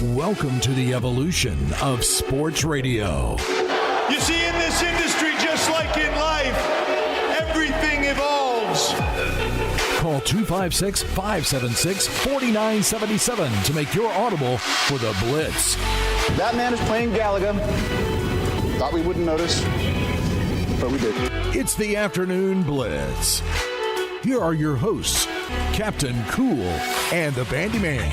Welcome to the evolution of sports radio. You see, in this industry, just like in life, everything evolves. Call 256-576-4977 to make your audible for the Blitz. That man is playing Galaga. Thought we wouldn't notice, but we did. It's the Afternoon Blitz. Here are your hosts, Captain Cool and the Bandi Man.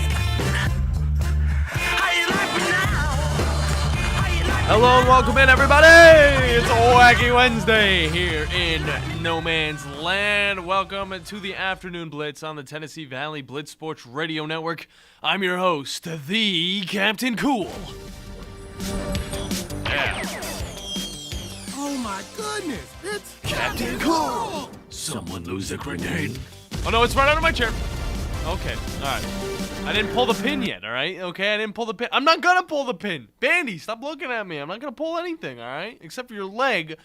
Hello and welcome in, everybody! It's Wacky Wednesday here in No Man's Land. Welcome to the Afternoon Blitz on the Tennessee Valley Blitz Sports Radio Network. I'm your host, the Captain Cool. Yeah. Oh my goodness, it's Captain Cool! Someone lose a grenade. Oh no, it's right under my chair. Okay, alright. I didn't pull the pin yet, alright? Okay, I didn't pull the pin. I'm not gonna pull the pin. Bandi, stop looking at me. I'm not gonna pull anything, alright? Except for your leg.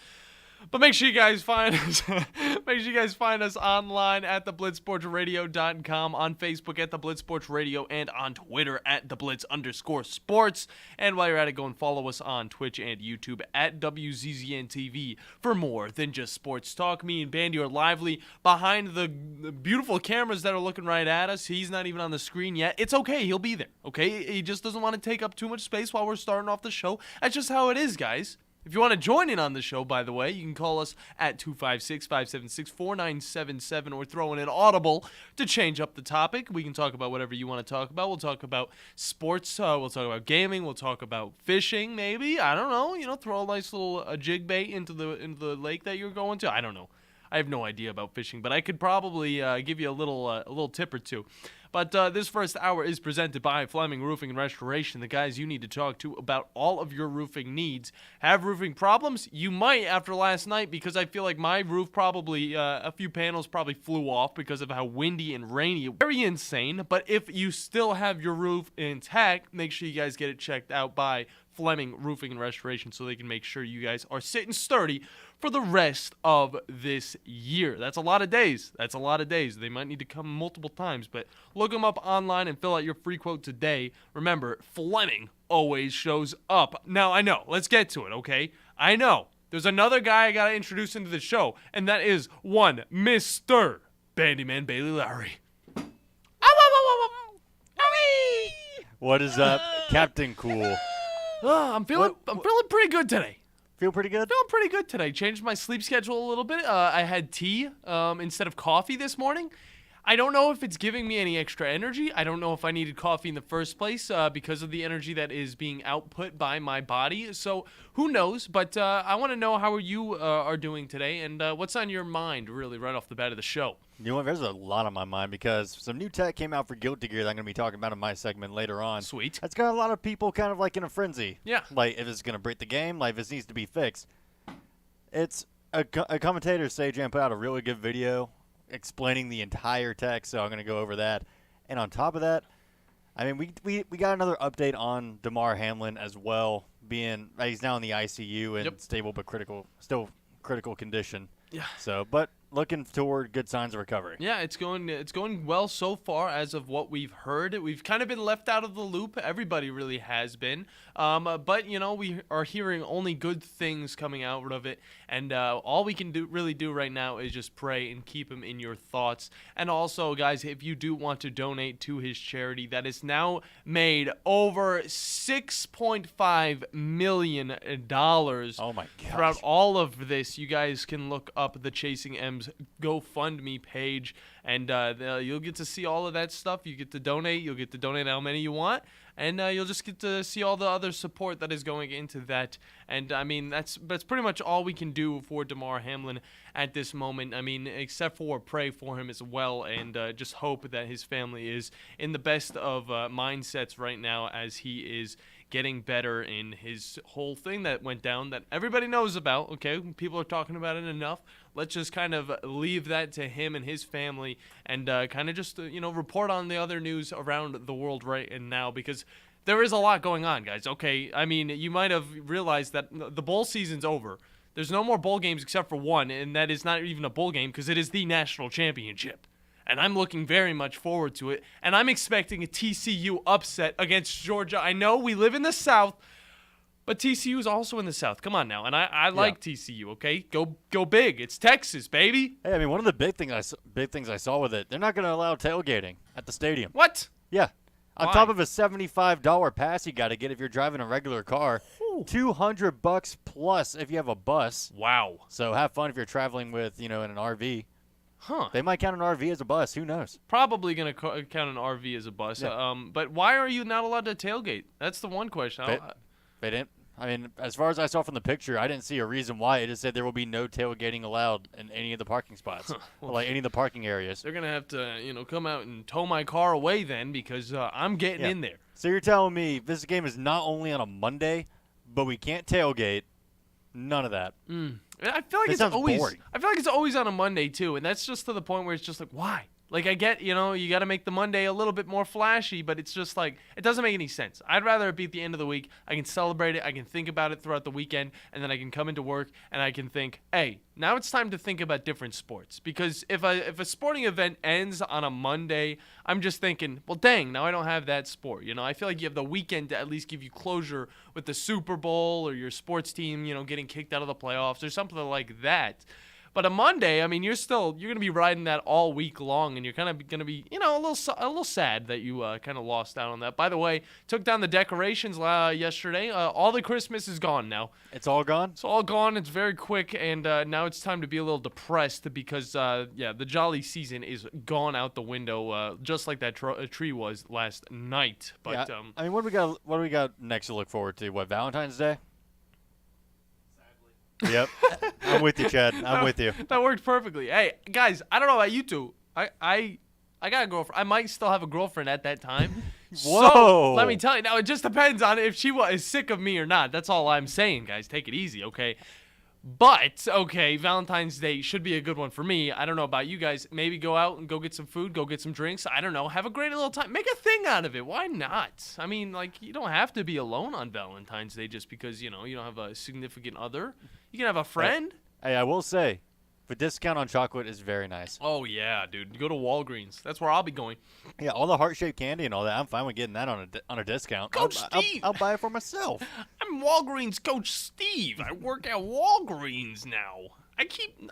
But make sure you guys find us. Make sure you guys find us online at theblitzsportsradio.com, on Facebook at The Blitz Sports Radio, and on Twitter at @TheBlitz_sports. And while you're at it, go and follow us on Twitch and YouTube at WZZNTV for more than just sports talk. Me and Bandi are lively behind the beautiful cameras that are looking right at us. He's not even on the screen yet. It's okay. He'll be there, okay? He just doesn't want to take up too much space while we're starting off the show. That's just how it is, guys. If you want to join in on the show, by the way, you can call us at 256-576-4977 or throw in an audible to change up the topic. We can talk about whatever you want to talk about. We'll talk about sports. We'll talk about gaming. We'll talk about fishing, maybe. I don't know. You know, throw a nice little jig bait into the lake that you're going to. I don't know. I have no idea about fishing, but I could probably give you a little tip or two. But this first hour is presented by Fleming Roofing and Restoration, the guys you need to talk to about all of your roofing needs. Have roofing problems? You might after last night, because I feel like my roof probably, a few panels probably flew off because of how windy and rainy. Very insane, but if you still have your roof intact, make sure you guys get it checked out by Fleming Roofing and Restoration so they can make sure you guys are sitting sturdy for the rest of this year. That's a lot of days. That's a lot of days. They might need to come multiple times, but look them up online and fill out your free quote today. Remember, Fleming always shows up. Now, I know. Let's get to it, okay? I know. There's another guy I got to introduce into the show, and that is one Mr. Bandyman Bailey Lowry. What is up, Captain Cool? I'm feeling pretty good today. Feel pretty good? Feeling pretty good today. Changed my sleep schedule a little bit. I had tea instead of coffee this morning. I don't know if it's giving me any extra energy. I don't know if I needed coffee in the first place because of the energy that is being output by my body. So who knows? But I want to know how you are doing today and what's on your mind, really, right off the bat of the show. You know what? There's a lot on my mind because some new tech came out for Guilty Gear that I'm going to be talking about in my segment later on. Sweet. That's got a lot of people kind of like in a frenzy. Yeah. Like if it's going to break the game, like if it needs to be fixed. It's a commentator, Sajam, put out a really good video explaining the entire tech, so I'm going to go over that. And on top of that, I mean, we got another update on Damar Hamlin as well, being he's now in the ICU and stable but still critical condition. Yeah. So, but looking toward good signs of recovery. Yeah, it's going well so far as of what we've heard. We've kind of been left out of the loop. Everybody really has been. But, you know, we are hearing only good things coming out of it. And all we can really do right now is just pray and keep him in your thoughts. And also, guys, if you do want to donate to his charity, that is now made over $6.5 million. Oh, my gosh. Throughout all of this, you guys can look up the Chasing M's GoFundMe page, and you'll get to see all of that stuff. You get to donate. You'll get to donate how many you want, and you'll just get to see all the other support that is going into that. And, I mean, that's pretty much all we can do for Damar Hamlin at this moment. I mean, except for pray for him as well and just hope that his family is in the best of mindsets right now as he is getting better in his whole thing that went down that everybody knows about, okay? People are talking about it enough. Let's just kind of leave that to him and his family and kind of just, report on the other news around the world right now because there is a lot going on, guys, okay? I mean, you might have realized that the bowl season's over. There's no more bowl games except for one, and that is not even a bowl game because it is the national championship. and I'm looking very much forward to it. And I'm expecting a TCU upset against Georgia. I know we live in the South, but TCU is also in the South. Come on now, and I like TCU. Okay, go big. It's Texas, baby. Hey, I mean, one of the big things I saw with it, they're not going to allow tailgating at the stadium. What? Yeah. On Why? top of a $75 pass you got to get if you're driving a regular car, $200 plus if you have a bus. Wow. So have fun if you're traveling with, in an RV. Huh. They might count an RV as a bus. Who knows? Probably going to count an RV as a bus. Yeah. But why are you not allowed to tailgate? That's the one question. They didn't. I mean, as far as I saw from the picture, I didn't see a reason why. It just said there will be no tailgating allowed in any of the parking spots, like any of the parking areas. They're going to have to, come out and tow my car away then because I'm getting in there. So you're telling me this game is not only on a Monday, but we can't tailgate? None of that. I feel like That it's sounds always boring. I feel like it's always on a Monday too, and that's just to the point where it's just like, why? Like I get, you got to make the Monday a little bit more flashy, but it's just like it doesn't make any sense. I'd rather it be at the end of the week. I can celebrate it, I can think about it throughout the weekend, and then I can come into work and I can think, hey, now it's time to think about different sports. Because if a sporting event ends on a Monday, I'm just thinking, well, dang, now I don't have that sport. I feel like you have the weekend to at least give you closure with the Super Bowl or your sports team, getting kicked out of the playoffs or something like that. But a Monday, I mean, you're going to be riding that all week long, and you're kind of going to be, a little sad that you kind of lost out on that. By the way, took down the decorations yesterday. All the Christmas is gone now. It's all gone? It's all gone. It's very quick, and now it's time to be a little depressed because, the jolly season is gone out the window, just like that tree was last night. But yeah. I mean, what do we got next to look forward to? What, Valentine's Day? Yep. I'm with you, Chad. I'm with you. That worked perfectly. Hey, guys, I don't know about you two. I got a girlfriend. I might still have a girlfriend at that time. Whoa. So, let me tell you. Now, it just depends on if she is sick of me or not. That's all I'm saying, guys. Take it easy, okay? But, okay, Valentine's Day should be a good one for me. I don't know about you guys. Maybe go out and go get some food, go get some drinks. I don't know. Have a great little time. Make a thing out of it. Why not? I mean, like, you don't have to be alone on Valentine's Day just because, you don't have a significant other. You can have a friend. Hey, I will say, the discount on chocolate is very nice. Oh, yeah, dude. Go to Walgreens. That's where I'll be going. Yeah, all the heart-shaped candy and all that, I'm fine with getting that on a discount. Coach Steve! I'll buy it for myself. I'm Walgreens Coach Steve. I work at Walgreens now.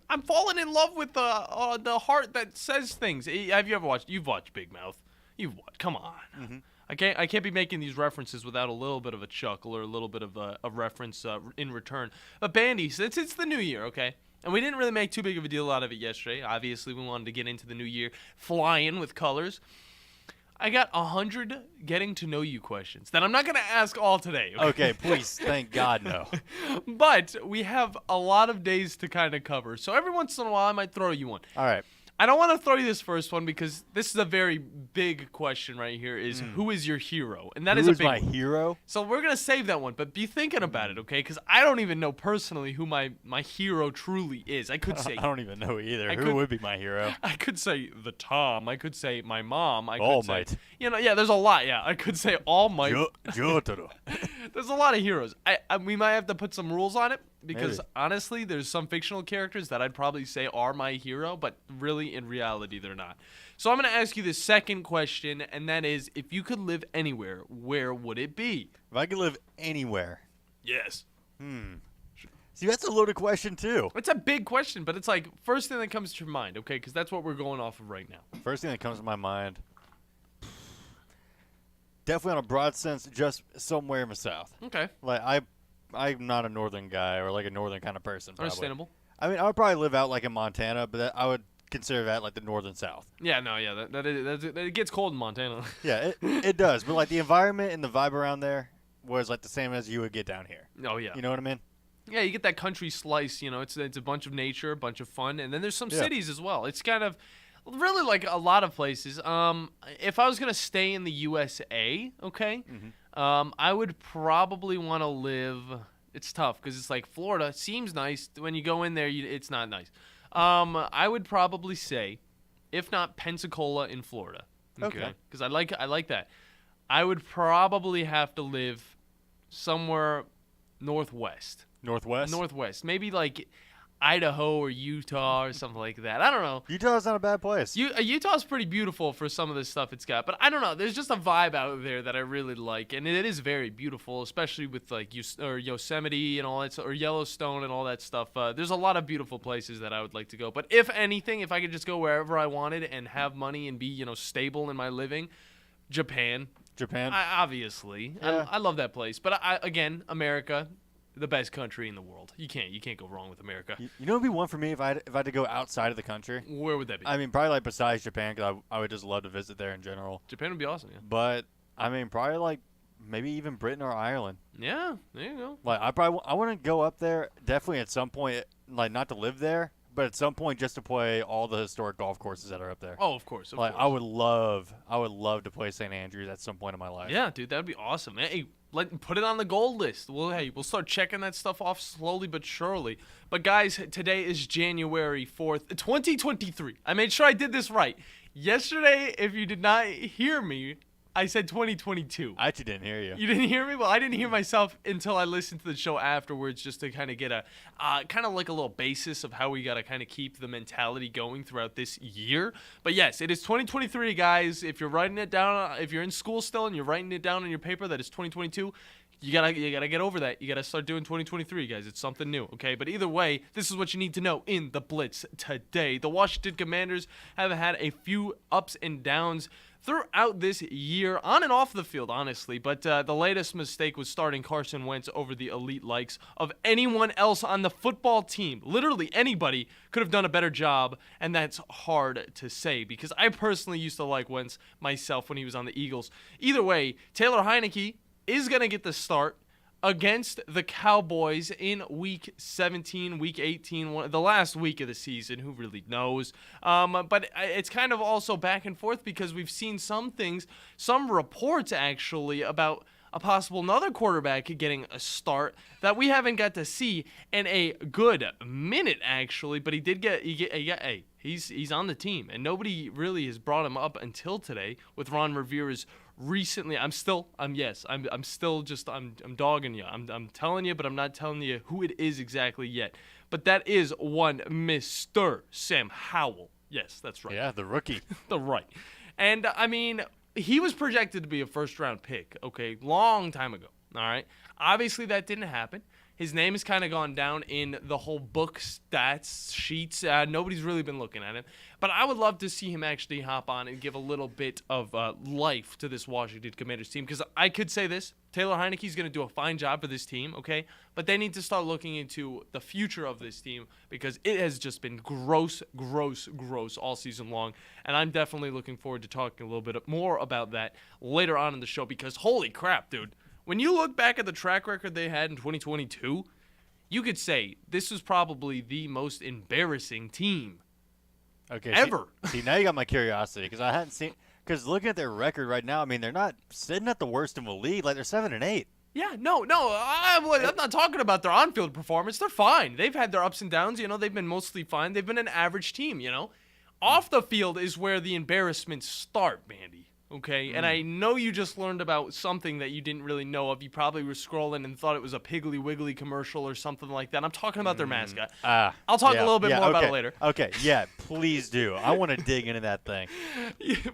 I'm falling in love with the heart that says things. Have you ever watched? You've watched Big Mouth. You've watched. Come on. Mm-hmm. I can't be making these references without a little bit of a chuckle or a little bit of a reference in return. But Bandi, since it's the new year, okay? And we didn't really make too big of a deal out of it yesterday. Obviously, we wanted to get into the new year flying with colors. I got 100 getting to know you questions that I'm not going to ask all today. Okay, please, thank God, no. But we have a lot of days to kind of cover. So every once in a while, I might throw you one. All right. I don't want to throw you this first one because this is a very big question right here is who is your hero? And that is a big my one. hero? So we're going to save that one, but be thinking about it, okay? Because I don't even know personally who my hero truly is. I could say... I don't even know either. Who would be my hero? I could say the Tom. I could say my mom. I could All say... Might. Yeah, there's a lot. Yeah, I could say All Might. Jotaro. There's a lot of heroes. We might have to put some rules on it because Maybe. honestly, there's some fictional characters that I'd probably say are my hero, but really in reality, they're not. So I'm going to ask you the second question, and that is, if you could live anywhere, where would it be? If I could live anywhere. Yes. See, that's a loaded question, too. It's a big question, but it's like first thing that comes to your mind, okay? Because that's what we're going off of right now. First thing that comes to my mind, definitely on a broad sense, just somewhere in the South. Okay. Like, I'm not a northern guy or like a northern kind of person. Probably. Understandable. I mean, I would probably live out like in Montana, but I would consider that like the northern South. Yeah, no, yeah, it gets cold in Montana. Yeah, it does. But like the environment and the vibe around there was like the same as you would get down here. Oh yeah. You know what I mean? Yeah, you get that country slice. It's a bunch of nature, a bunch of fun, and then there's some cities as well. It's kind of really like a lot of places. If I was gonna stay in the USA, okay, I would probably want to live. It's tough because it's like Florida seems nice. When you go in there, it's not nice. I would probably say, if not Pensacola in Florida, okay, because I like that. I would probably have to live somewhere northwest. Northwest? Northwest. Maybe like Idaho or Utah or something like that. I don't know. Utah's not a bad place. Utah's pretty beautiful for some of the stuff it's got, but I don't know. There's just a vibe out there that I really like, and it is very beautiful, especially with like Yosemite and all that, or Yellowstone and all that stuff. There's a lot of beautiful places that I would like to go. But if anything, if I could just go wherever I wanted and have money and be stable in my living, Japan. Obviously, Yeah. I love that place. But again, America. The best country in the world. You can't go wrong with America. You know what would be one for me if I had to go outside of the country? Where would that be? I mean, probably like besides Japan, because I would just love to visit there in general. Japan would be awesome, yeah. But I mean, probably like maybe even Britain or Ireland. Yeah, there you go. Like I want to go up there definitely at some point, like not to live there, but at some point just to play all the historic golf courses that are up there. Oh, of course. Like I would love to play St. Andrews at some point in my life. Yeah, dude, that'd be awesome. Hey, put it on the gold list. We'll start checking that stuff off slowly but surely. But guys, today is January 4th, 2023. I made sure I did this right. Yesterday, if you did not hear me, I said 2022. I actually didn't hear you. You didn't hear me? Well, I didn't hear myself until I listened to the show afterwards, just to kind of get a kind of like a little basis of how we got to kind of keep the mentality going throughout this year. But yes, it is 2023, guys. If you're writing it down, if you're in school still and you're writing it down on your paper that it's 2022, you gotta get over that. You gotta start doing 2023, guys. It's something new, okay? But either way, this is what you need to know in the Blitz today. The Washington Commanders have had a few ups and downs throughout this year, on and off the field, honestly. But the latest mistake was starting Carson Wentz over the elite likes of anyone else on the football team. Literally anybody could have done a better job, and that's hard to say because I personally used to like Wentz myself when he was on the Eagles. Either way, Taylor Heineke is going to get the start against the Cowboys in Week 17, Week 18, the last week of the season. Who really knows? But it's kind of also back and forth because we've seen some reports actually about a possible another quarterback getting a start that we haven't got to see in a good minute actually. But he's on the team, and nobody really has brought him up until today with Ron Rivera's recently. I'm dogging you. I'm telling you, but I'm not telling you who it is exactly yet. But that is one Mr. Sam Howell. Yes, that's right. Yeah, the rookie. Right. And I mean, he was projected to be a first-round pick, okay, long time ago. All right. Obviously, that didn't happen. His name has kind of gone down in the whole book stats sheets. Nobody's really been looking at him. But I would love to see him actually hop on and give a little bit of life to this Washington Commanders team. Because I could say this, Taylor Heineke's going to do a fine job for this team, okay? But they need to start looking into the future of this team because it has just been gross all season long. And I'm definitely looking forward to talking a little bit more about that later on in the show because holy crap, dude. When you look back at the track record they had in 2022, you could say this was probably the most embarrassing team ever. See, now you got my curiosity because I hadn't seen. Because looking at their record right now, I mean, they're not sitting at the worst in the league. Like they're 7-8. Yeah, no, I'm not talking about their on-field performance. They're fine. They've had their ups and downs. They've been mostly fine. They've been an average team. Off the field is where the embarrassments start, Bandy. Okay, and I know you just learned about something that you didn't really know of. You probably were scrolling and thought it was a Piggly Wiggly commercial or something like that. I'm talking about their mascot. I'll talk a little bit more about it later. Okay, yeah, please do. I want to dig into that thing.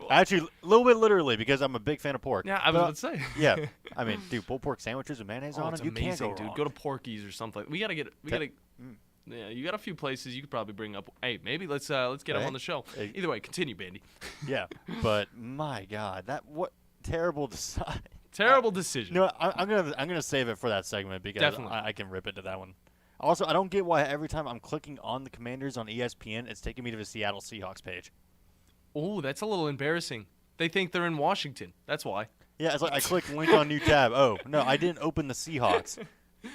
Actually, a little bit literally because I'm a big fan of pork. Yeah, I was about to say. Yeah, I mean, dude, pulled pork sandwiches with mayonnaise on it's them. You amazing, can't go dude. wrong. Go to Porky's or something. Yeah, you got a few places you could probably bring up. Hey, maybe let's get him on the show. Either way, continue, Bandy. Yeah, but my God, what terrible decision. Terrible decision. No, I'm gonna save it for that segment because I can rip into that one. Also, I don't get why every time I'm clicking on the Commanders on ESPN, it's taking me to the Seattle Seahawks page. Oh, that's a little embarrassing. They think they're in Washington. That's why. Yeah, it's like I click link on new tab. Oh no, I didn't open the Seahawks.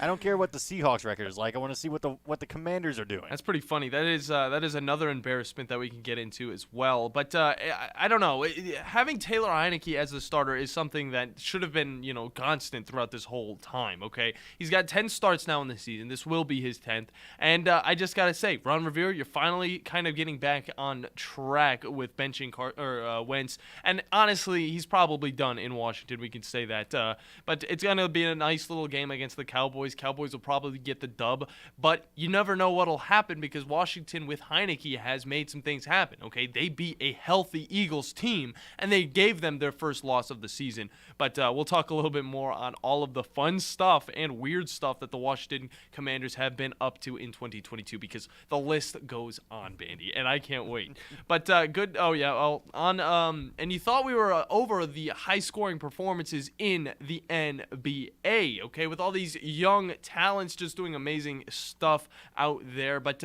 I don't care what the Seahawks record is like. I want to see what the Commanders are doing. That's pretty funny. That is another embarrassment that we can get into as well. But I don't know. Having Taylor Heineke as the starter is something that should have been constant throughout this whole time. Okay, he's got 10 starts now in the season. This will be his 10th. And I just gotta say, Ron Rivera, you're finally kind of getting back on track with benching Wentz. And honestly, he's probably done in Washington. We can say that. But it's gonna be a nice little game against the Cowboys. Cowboys. Cowboys will probably get the dub, but you never know what'll happen because Washington with Heineke has made some things happen, okay? They beat a healthy Eagles team, and they gave them their first loss of the season. But we'll talk a little bit more on all of the fun stuff and weird stuff that the Washington Commanders have been up to in 2022 because the list goes on, Bandy, and I can't wait. But good. Oh yeah. Well, and you thought we were over the high-scoring performances in the NBA, okay, with all these young talents just doing amazing stuff out there. But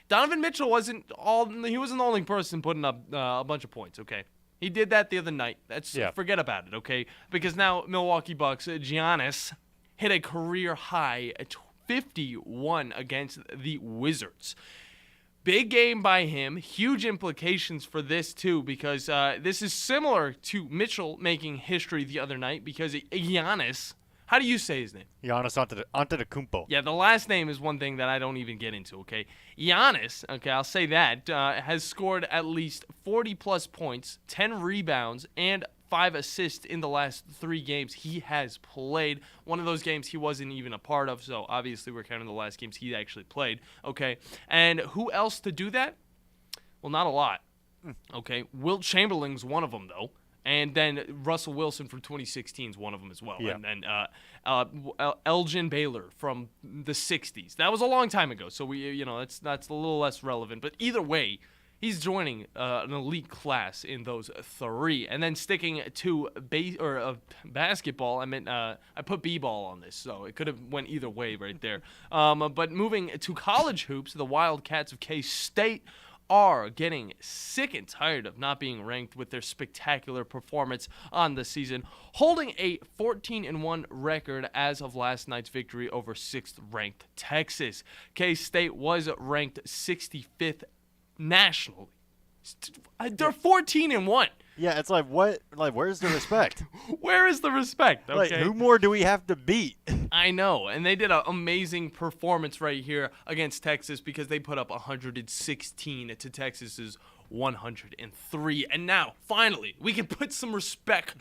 Donovan Mitchell wasn't the only person putting up a bunch of points, okay? He did that the other night. Forget about it, okay? Because now Milwaukee Bucks, Giannis, hit a career high at 51 against the Wizards. Big game by him. Huge implications for this, too, because this is similar to Mitchell making history the other night because Giannis, how do you say his name? Giannis Antetokounmpo. Yeah, the last name is one thing that I don't even get into, okay? Giannis, okay, I'll say that, has scored at least 40-plus points, 10 rebounds, and 5 assists in the last 3 games he has played. One of those games he wasn't even a part of, so obviously we're counting the last games he actually played, okay? And who else to do that? Well, not a lot, okay? Wilt Chamberlain's one of them, though. And then Russell Wilson from 2016 is one of them as well. Yeah. And then Elgin Baylor from the 60s. That was a long time ago, so that's a little less relevant. But either way, he's joining an elite class in those 3. And then sticking to basketball, I meant I put b-ball on this, so it could have went either way right there. But moving to college hoops, the Wildcats of K-State are getting sick and tired of not being ranked with their spectacular performance on the season, holding a 14-1 record as of last night's victory over 6th-ranked Texas. K-State was ranked 65th nationally. They're 14-1. Yeah, it's like, what? Like, where's the respect? Where is the respect? Okay. Like, who more do we have to beat? I know, and they did an amazing performance right here against Texas because they put up 116 to Texas's 103. And now, finally, we can put some respect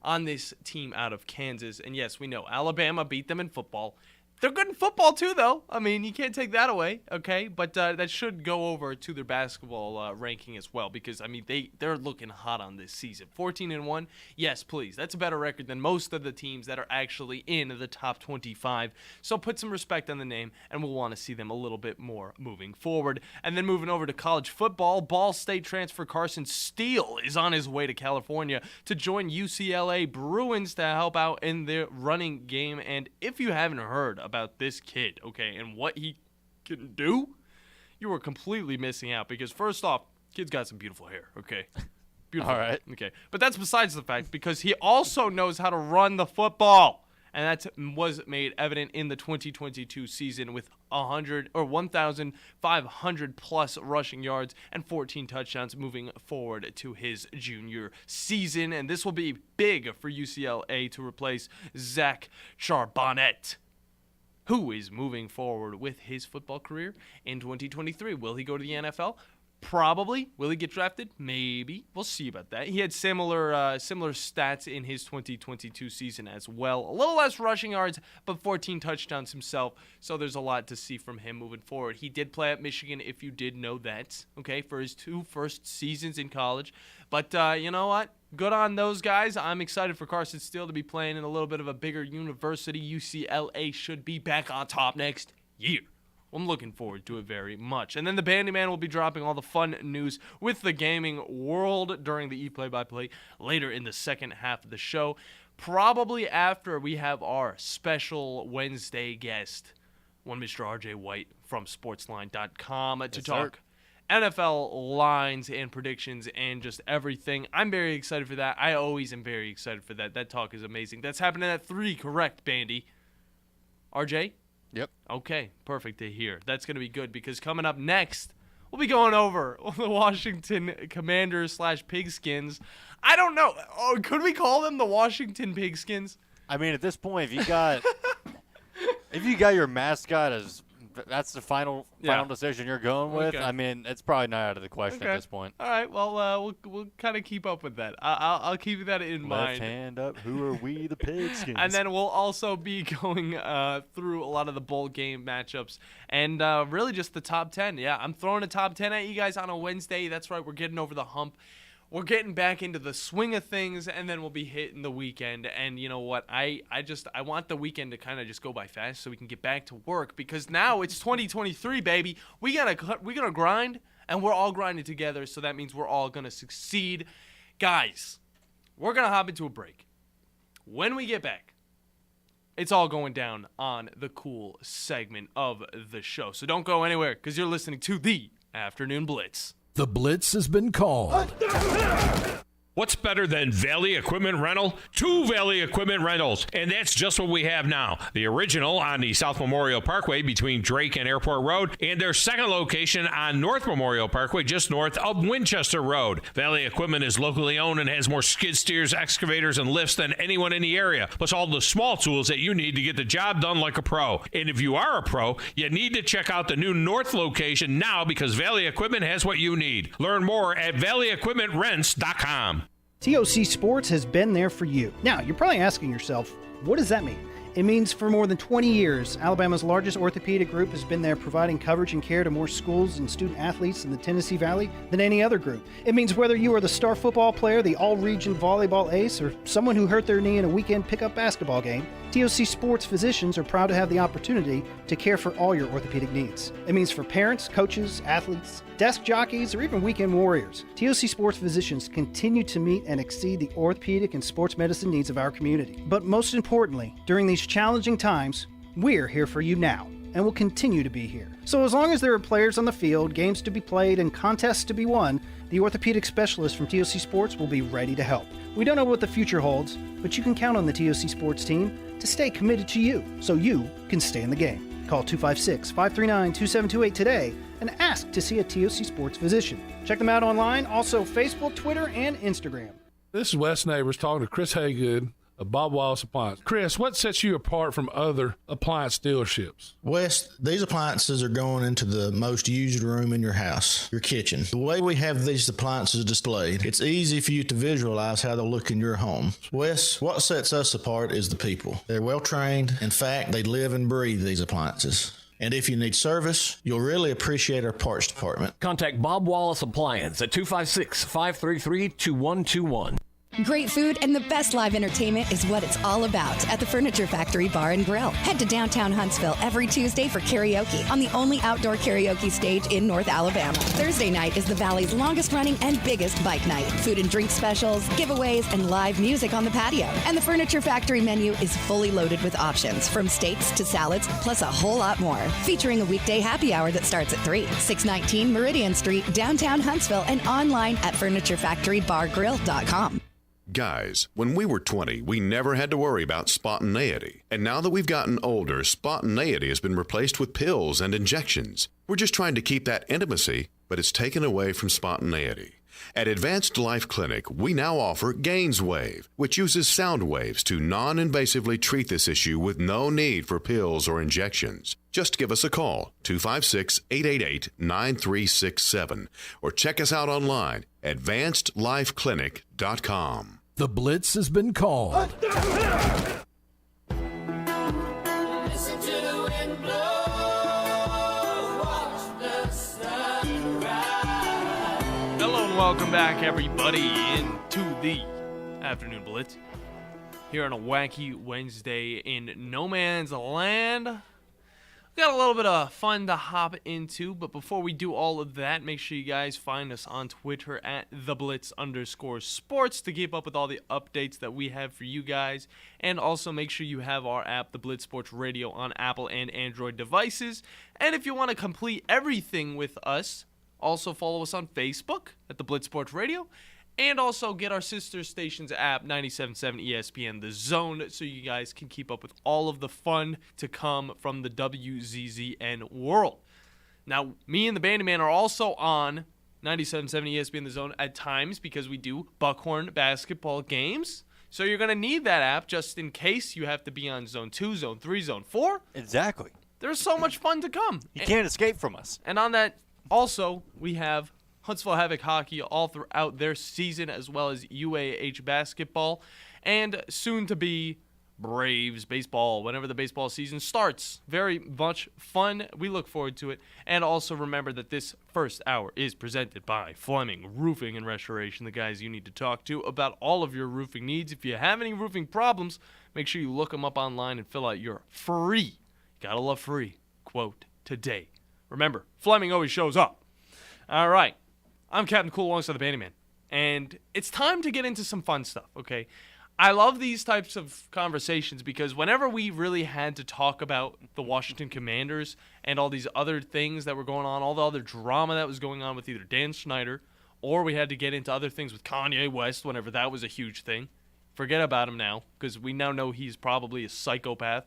on this team out of Kansas. And yes, we know Alabama beat them in football. They're good in football, too, though. I mean, you can't take that away, okay? But that should go over to their basketball ranking as well because, I mean, they're looking hot on this season. 14-1, yes, please. That's a better record than most of the teams that are actually in the top 25. So put some respect on the name, and we'll want to see them a little bit more moving forward. And then moving over to college football, Ball State transfer Carson Steele is on his way to California to join UCLA Bruins to help out in their running game. And if you haven't heard about this kid, okay, and what he can do, you are completely missing out because first off, kid's got some beautiful hair, okay? Beautiful. All right. Okay. But that's besides the fact because he also knows how to run the football. And that was made evident in the 2022 season with 1,500 plus rushing yards and 14 touchdowns moving forward to his junior season. And this will be big for UCLA to replace Zach Charbonnet, who is moving forward with his football career in 2023. Will he go to the NFL? Probably. Will he get drafted? Maybe. We'll see about that. He had similar stats in his 2022 season as well. A little less rushing yards, but 14 touchdowns himself. So there's a lot to see from him moving forward. He did play at Michigan, if you did know that, okay, for his 2 first seasons in college. But you know what? Good on those guys. I'm excited for Carson Steele to be playing in a little bit of a bigger university. UCLA should be back on top next year. I'm looking forward to it very much. And then the Bandi Man will be dropping all the fun news with the gaming world during the ePlay-by-Play later in the second half of the show. Probably after we have our special Wednesday guest, one Mr. RJ White from sportsline.com to talk NFL lines and predictions and just everything. I'm very excited for that. I always am very excited for that. That talk is amazing. That's happening at 3, correct, Bandy? RJ? Yep. Okay, perfect to hear. That's going to be good because coming up next, we'll be going over the Washington Commanders / Pigskins. I don't know. Oh, could we call them the Washington Pigskins? I mean, at this point, if you got your mascot as that's the final decision you're going with. Okay. I mean, it's probably not out of the question Okay. at this point. All right. Well, we'll kind of keep up with that. I'll keep that in mind. Left hand up. Who are we, the Pigskins? And then we'll also be going through a lot of the bowl game matchups and really just the top 10. Yeah, I'm throwing a top 10 at you guys on a Wednesday. That's right. We're getting over the hump. We're getting back into the swing of things, and then we'll be hitting the weekend. And you know what? I want the weekend to kind of just go by fast so we can get back to work, because now it's 2023, baby. We gotta grind, and we're all grinding together. So that means we're all gonna succeed, guys. We're gonna hop into a break. When we get back, it's all going down on the cool segment of the show. So don't go anywhere, because you're listening to the Afternoon Blitz. The Blitz has been called. What's better than Valley Equipment Rental? Two Valley Equipment Rentals, and that's just what we have now. The original on the South Memorial Parkway between Drake and Airport Road, and their second location on North Memorial Parkway just north of Winchester Road. Valley Equipment is locally owned and has more skid steers, excavators, and lifts than anyone in the area, plus all the small tools that you need to get the job done like a pro. And if you are a pro, you need to check out the new North location now, because Valley Equipment has what you need. Learn more at valleyequipmentrents.com. TOC Sports has been there for you. Now, you're probably asking yourself, what does that mean? It means for more than 20 years, Alabama's largest orthopedic group has been there providing coverage and care to more schools and student athletes in the Tennessee Valley than any other group. It means whether you are the star football player, the all-region volleyball ace, or someone who hurt their knee in a weekend pickup basketball game, TOC Sports physicians are proud to have the opportunity to care for all your orthopedic needs. It means for parents, coaches, athletes, desk jockeys, or even weekend warriors, TOC Sports physicians continue to meet and exceed the orthopedic and sports medicine needs of our community. But most importantly, during these challenging times, we're here for you now, and will continue to be here. So as long as there are players on the field, games to be played, and contests to be won, the orthopedic specialists from TOC Sports will be ready to help. We don't know what the future holds, but you can count on the TOC Sports team to stay committed to you, so you can stay in the game. Call 256-539-2728 today and ask to see a TOC Sports physician. Check them out online, also Facebook, Twitter, and Instagram. This is Wes Neighbors talking to Chris Haygood of Bob Wallace Appliance. Chris, what sets you apart from other appliance dealerships? Wes, these appliances are going into the most used room in your house, your kitchen. The way we have these appliances displayed, it's easy for you to visualize how they'll look in your home. Wes, what sets us apart is the people. They're well trained. In fact, they live and breathe these appliances. And if you need service, you'll really appreciate our parts department. Contact Bob Wallace Appliance at 256-533-2121. Great food and the best live entertainment is what it's all about at the Furniture Factory Bar and Grill. Head to downtown Huntsville every Tuesday for karaoke on the only outdoor karaoke stage in North Alabama. Thursday night is the Valley's longest running and biggest bike night. Food and drink specials, giveaways, and live music on the patio. And the Furniture Factory menu is fully loaded with options from steaks to salads, plus a whole lot more. Featuring a weekday happy hour that starts at 3. 619 Meridian Street, downtown Huntsville, and online at FurnitureFactoryBarGrill.com. Guys, when we were 20, we never had to worry about spontaneity. And now that we've gotten older, spontaneity has been replaced with pills and injections. We're just trying to keep that intimacy, but it's taken away from spontaneity. At Advanced Life Clinic, we now offer GainsWave, which uses sound waves to non-invasively treat this issue with no need for pills or injections. Just give us a call, 256-888-9367, or check us out online, advancedlifeclinic.com. The Blitz has been called. Listen to the wind blow, watch the sun rise. Hello and welcome back, everybody, into the Afternoon Blitz. Here on a wacky Wednesday in no man's land. We got a little bit of fun to hop into, but before we do all of that, make sure you guys find us on Twitter at @theblitz_sports to keep up with all the updates that we have for you guys. And also make sure you have our app, the Blitz Sports Radio, on Apple and Android devices. And if you want to complete everything with us, also follow us on Facebook at the Blitz Sports Radio. And also get our sister station's app, 97.7 ESPN The Zone, so you guys can keep up with all of the fun to come from the WZZN world. Now, me and the Bandi Man are also on 97.7 ESPN The Zone at times because we do Buckhorn basketball games. So you're going to need that app just in case you have to be on Zone 2, Zone 3, Zone 4. Exactly. There's so much fun to come. You can't escape from us. And on that, also, we have Huntsville Havoc hockey all throughout their season, as well as UAH basketball, and soon to be Braves baseball whenever the baseball season starts. Very much fun. We look forward to it. And also remember that this first hour is presented by Fleming Roofing and Restoration, the guys you need to talk to about all of your roofing needs. If you have any roofing problems, make sure you look them up online and fill out your free, gotta love free, quote today. Remember, Fleming always shows up. All right. I'm Captain Cool alongside the Bandi Man. And it's time to get into some fun stuff, okay? I love these types of conversations because whenever we really had to talk about the Washington Commanders and all these other things that were going on, all the other drama that was going on with either Dan Snyder, or we had to get into other things with Kanye West whenever that was a huge thing. Forget about him now because we now know he's probably a psychopath.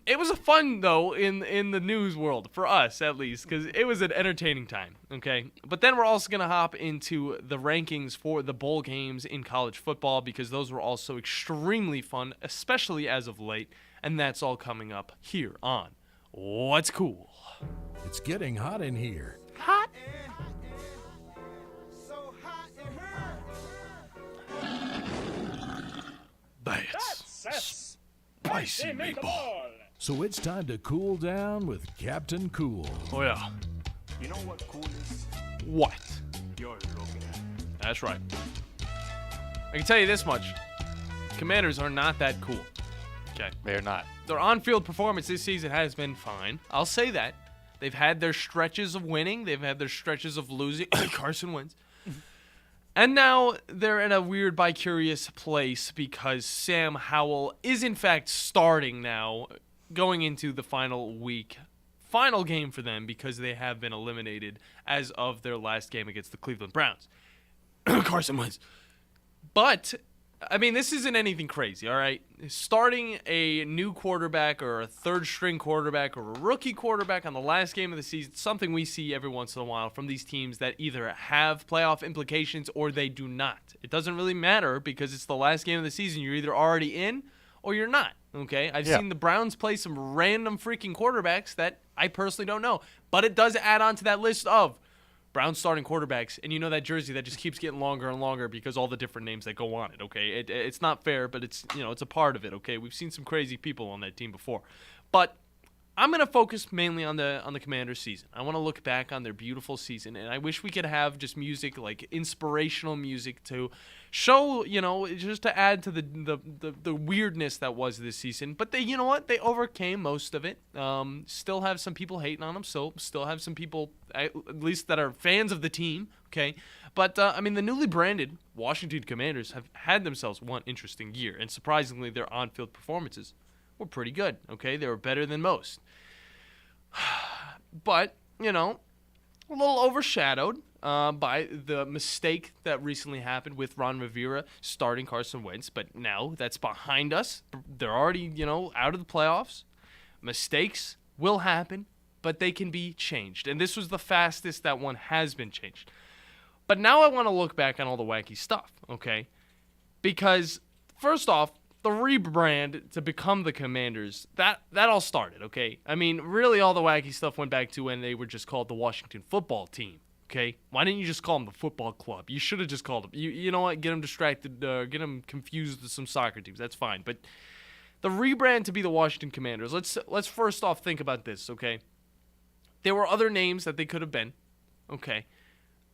It was a fun, though, in the news world, for us at least, because it was an entertaining time, okay? But then we're also going to hop into the rankings for the bowl games in college football because those were also extremely fun, especially as of late, and that's all coming up here on What's Cool. It's getting hot in here. Hot? That's spicy meatball. So it's time to cool down with Captain Cool. Oh, yeah. You know what cool is? What? You're looking at. That's right. I can tell you this much. Commanders are not that cool. Okay. They're not. Their on-field performance this season has been fine. I'll say that. They've had their stretches of winning. They've had their stretches of losing. Carson wins. And now they're in a weird bi-curious place because Sam Howell is in fact starting now, going into the final week. Final game for them because they have been eliminated as of their last game against the Cleveland Browns. Carson wins. But, I mean, this isn't anything crazy, all right? Starting a new quarterback or a third-string quarterback or a rookie quarterback on the last game of the season, something we see every once in a while from these teams that either have playoff implications or they do not. It doesn't really matter because it's the last game of the season. You're either already in or you're not, okay? I've seen the Browns play some random freaking quarterbacks that I personally don't know. But it does add on to that list of Browns starting quarterbacks, and you know that jersey that just keeps getting longer and longer because all the different names that go on it, okay? It's not fair, but it's a part of it, okay? We've seen some crazy people on that team before. But I'm going to focus mainly on the Commanders season. I want to look back on their beautiful season, and I wish we could have just music, like inspirational music to show, just to add to the weirdness that was this season. But you know what? They overcame most of it. Still have some people hating on them. Still have some people, at least that are fans of the team, okay? But, the newly branded Washington Commanders have had themselves one interesting year, and surprisingly, their on-field performances were pretty good, okay? They were better than most. But, a little overshadowed by the mistake that recently happened with Ron Rivera starting Carson Wentz. But now that's behind us. They're already, out of the playoffs. Mistakes will happen, but they can be changed. And this was the fastest that one has been changed. But now I want to look back on all the wacky stuff, okay? Because, first off, the rebrand to become the Commanders, that all started, okay? I mean, really all the wacky stuff went back to when they were just called the Washington Football Team, okay? Why didn't you just call them the Football Club? You should have just called them. You know what? Get them distracted, get them confused with some soccer teams. That's fine. But the rebrand to be the Washington Commanders, let's first off think about this, okay? There were other names that they could have been, okay?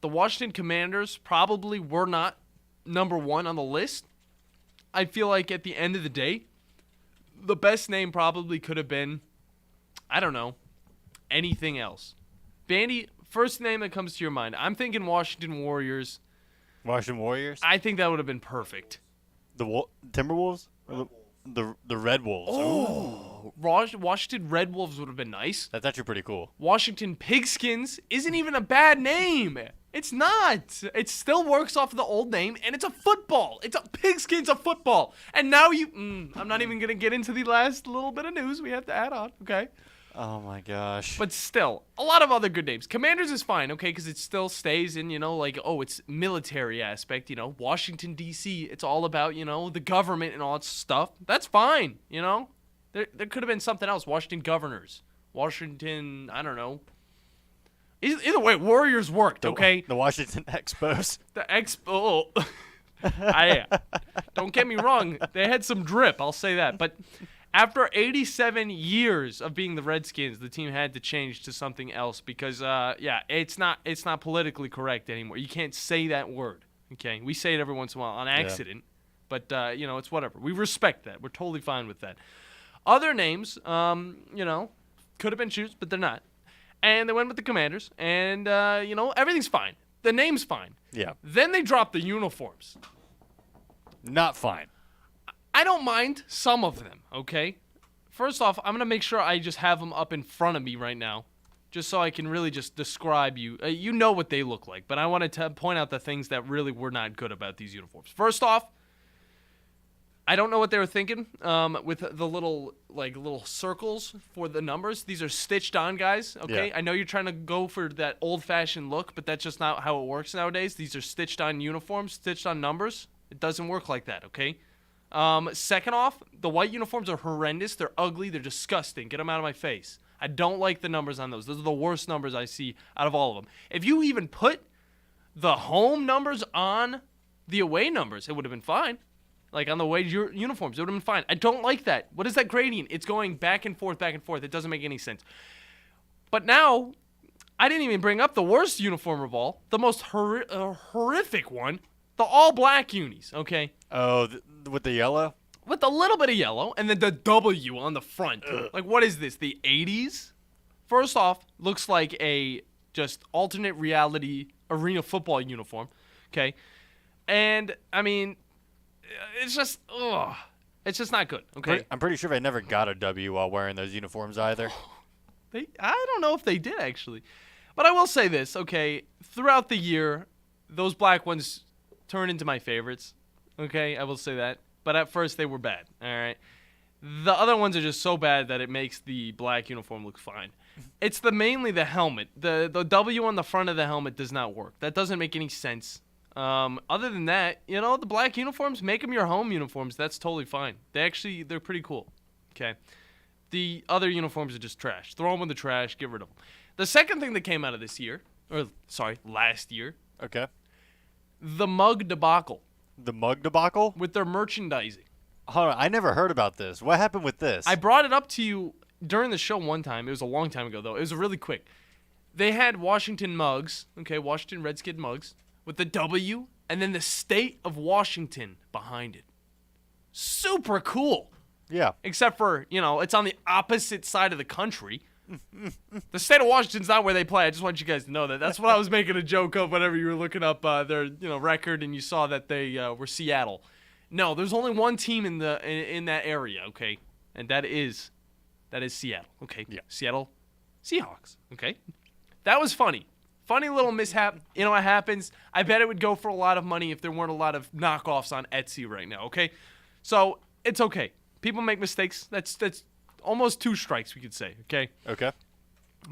The Washington Commanders probably were not number one on the list. I feel like at the end of the day, the best name probably could have been, I don't know, anything else. Bandi, first name that comes to your mind. I'm thinking Washington Warriors. Washington Warriors? I think that would have been perfect. The Timberwolves? The Red Wolves. Oh, Washington Red Wolves would have been nice. That's actually pretty cool. Washington Pigskins isn't even a bad name. It's not. It still works off of the old name, and it's a football. Pigskins a football. And now I'm not even going to get into the last little bit of news we have to add on, okay? Oh, my gosh. But still, a lot of other good names. Commanders is fine, okay, because it still stays in, it's military aspect, Washington, D.C., it's all about, the government and all that stuff. That's fine, There could have been something else. Washington Governors. Washington, I don't know. Either way, Warriors worked, okay? The Washington Expos. The Expo. Don't get me wrong. They had some drip, I'll say that. But after 87 years of being the Redskins, the team had to change to something else because, it's not politically correct anymore. You can't say that word, okay? We say it every once in a while on accident, but, it's whatever. We respect that. We're totally fine with that. Other names, could have been shoes, but they're not. And they went with the Commanders, and, everything's fine. The name's fine. Yeah. Then they dropped the uniforms. Not fine. I don't mind some of them, okay? First off, I'm going to make sure I just have them up in front of me right now, just so I can really just describe you. You know what they look like, but I wanted to point out the things that really were not good about these uniforms. First off, I don't know what they were thinking with the little circles for the numbers. These are stitched on, guys, okay? Yeah. I know you're trying to go for that old-fashioned look, but that's just not how it works nowadays. These are stitched on uniforms, stitched on numbers. It doesn't work like that, okay? Second off, the white uniforms are horrendous. They're ugly. They're disgusting. Get them out of my face. I don't like the numbers on those. Those are the worst numbers I see out of all of them. If you even put the home numbers on the away numbers, it would have been fine. Like on the away uniforms, it would have been fine. I don't like that. What is that gradient? It's going back and forth, back and forth. It doesn't make any sense. But now, I didn't even bring up the worst uniform of all, the most horrific one, the all-black unis, okay? Oh, with the yellow? With a little bit of yellow, and then the W on the front. Like, what is this, the 80s? First off, looks like a just alternate reality arena football uniform, okay? And, I mean, it's just not good, okay? I'm pretty sure they never got a W while wearing those uniforms either. I don't know if they did, actually. But I will say this, okay? Throughout the year, those black ones turn into my favorites, okay? I will say that. But at first, they were bad, all right? The other ones are just so bad that it makes the black uniform look fine. It's mainly the helmet. The W on the front of the helmet does not work. That doesn't make any sense. Other than that, the black uniforms, make them your home uniforms. That's totally fine. They're pretty cool. Okay. The other uniforms are just trash. Throw them in the trash. Get rid of them. The second thing that came out of last year. Okay. The mug debacle. The mug debacle? With their merchandising. Hold on, I never heard about this. What happened with this? I brought it up to you during the show one time. It was a long time ago, though. It was really quick. They had Washington mugs, okay, Washington Redskin mugs, with the W, and then the state of Washington behind it. Super cool. Yeah. Except for, it's on the opposite side of the country. The state of Washington's not where they play. I just want you guys to know that. That's what I was making a joke of whenever you were looking up their record and you saw that they were Seattle. No, there's only one team in that area, okay? And that is Seattle, okay? Yeah. Seattle Seahawks, okay? That was funny. Funny little mishap. You know what happens? I bet it would go for a lot of money if there weren't a lot of knockoffs on Etsy right now, okay? So, it's okay. People make mistakes. That's almost 2 strikes, we could say, okay? Okay.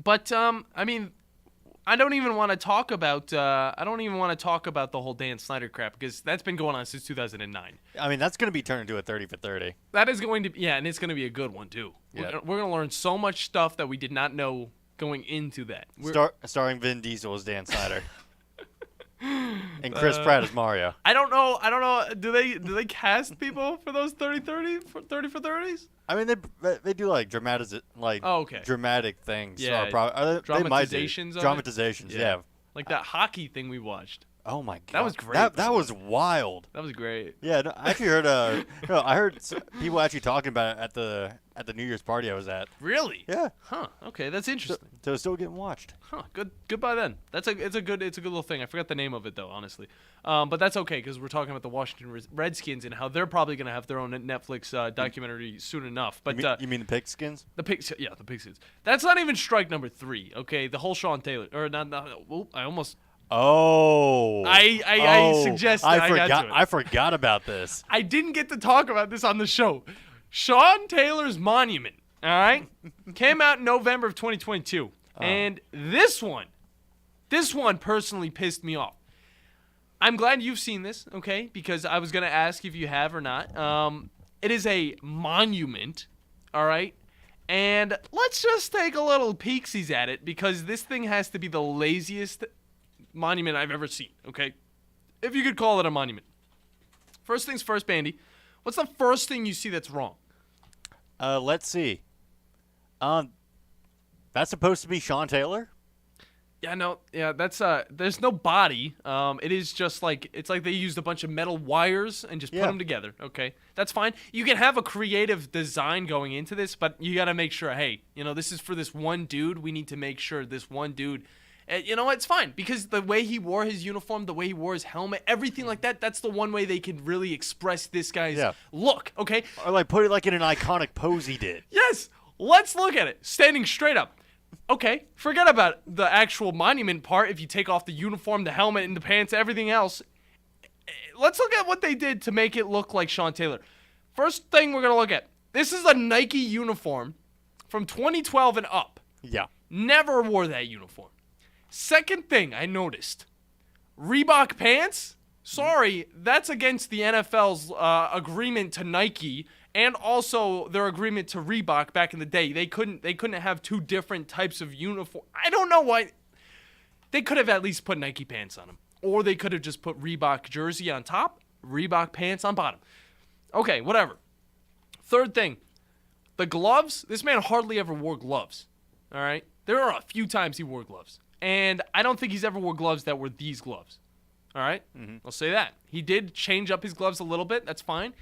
But, I don't even want to talk about the whole Dan Snyder crap because that's been going on since 2009. I mean, that's going to be turned into a 30 for 30. That is going to be, and it's going to be a good one too. Yeah. We're going to learn so much stuff that we did not know going into that. Starring Vin Diesel as Dan Snyder. And Chris Pratt as Mario. I don't know. Do they cast people for those 30 for 30s? I mean, they do like dramatic things. Yeah, dramatizations. Dramatizations, yeah. Like that hockey thing we watched. Oh my god, that was great. That was wild. That was great. Yeah, no, I actually heard. I heard people actually talking about it at the New Year's party I was at. Really? Yeah. Huh. Okay, that's interesting. So it's still getting watched. Huh. Good. Goodbye then. It's a good little thing. I forgot the name of it though, honestly. But that's okay because we're talking about the Washington Redskins and how they're probably gonna have their own Netflix documentary soon enough. But you mean the Pigskins? The Pigskins. That's not even strike number 3. Okay, the whole Sean Taylor or not. I almost. Oh. I suggested I got to it. I forgot about this. I didn't get to talk about this on the show. Sean Taylor's Monument, all right, came out in November of 2022. And this one personally pissed me off. I'm glad you've seen this, okay, because I was going to ask if you have or not. It is a monument all right? And let's just take a little peeksies at it because this thing has to be the laziest monument I've ever seen, okay? If you could call it a monument. First things first, Bandy. What's the first thing you see that's wrong? Let's see. That's supposed to be Sean Taylor? Yeah, no, yeah, that's there's no body. It is just like it's like they used a bunch of metal wires and just put them together. Okay, that's fine. You can have a creative design going into this, but you got to make sure. Hey, this is for this one dude. We need to make sure this one dude. It's fine because the way he wore his uniform, the way he wore his helmet, everything like that. That's the one way they can really express this guy's look. Okay, or like put it like in an iconic pose he did. Yes, let's look at it standing straight up. Okay, forget about the actual monument part. If you take off the uniform, the helmet, and the pants, everything else, let's look at what they did to make it look like Sean Taylor. First thing we're going to look at, this is a Nike uniform from 2012 and up. Yeah. Never wore that uniform. Second thing I noticed, Reebok pants? Sorry, that's against the NFL's agreement to Nike and also their agreement to Reebok back in the day. They couldn't have two different types of uniform. I don't know why. They could have at least put Nike pants on them. Or they could have just put Reebok jersey on top, Reebok pants on bottom. Okay, whatever. Third thing, the gloves. This man hardly ever wore gloves. All right? There are a few times he wore gloves. And I don't think he's ever wore gloves that were these gloves. All right? I'll say that. He did change up his gloves a little bit. That's fine.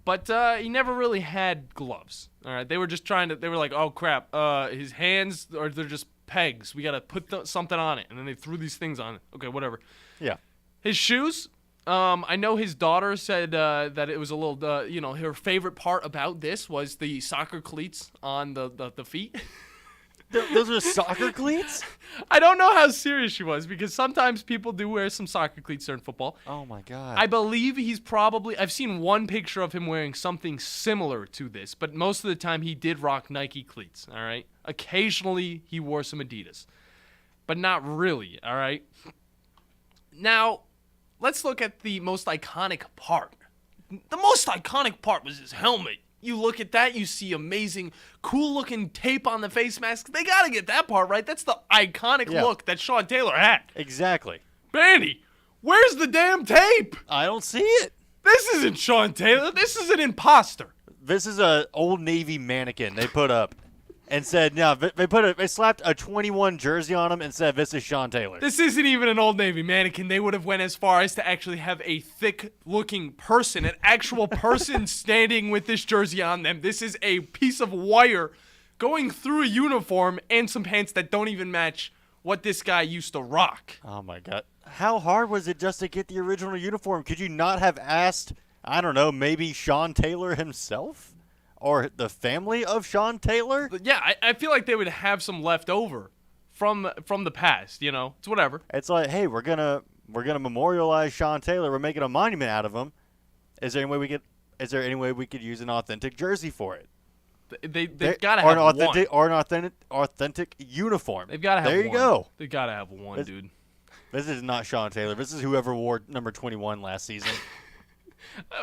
But he never really had gloves. All right? They were just they were like, oh, crap. His hands, they're just pegs. We got to put something on it. And then they threw these things on it. Okay, whatever. Yeah. His shoes, I know his daughter said that it was a little, her favorite part about this was the soccer cleats on the feet. Those are soccer cleats? I don't know how serious she was because sometimes people do wear some soccer cleats during football. Oh, my God. I believe I've seen one picture of him wearing something similar to this, but most of the time he did rock Nike cleats, all right? Occasionally he wore some Adidas, but not really, all right? Now, let's look at the most iconic part. The most iconic part was his helmet. You look at that, you see amazing, cool-looking tape on the face mask. They got to get that part right. That's the iconic look that Sean Taylor had. Exactly. Bandy, where's the damn tape? I don't see it. This isn't Sean Taylor. This is an imposter. This is a Old Navy mannequin they put up and said, no, they slapped a 21 jersey on him and said, this is Sean Taylor. This isn't even an Old Navy mannequin. They would have went as far as to actually have a thick-looking person, an actual person standing with this jersey on them. This is a piece of wire going through a uniform and some pants that don't even match what this guy used to rock. Oh, my God. How hard was it just to get the original uniform? Could you not have asked, I don't know, maybe Sean Taylor himself? Or the family of Sean Taylor? Yeah, I feel like they would have some left over from the past, It's whatever. It's like, hey, we're gonna memorialize Sean Taylor. We're making a monument out of him. Is there any way we could use an authentic jersey for it? They've got to have one. Or an authentic uniform. They've got to have one. There you go. They've got to have one, dude. This is not Sean Taylor. This is whoever wore number 21 last season.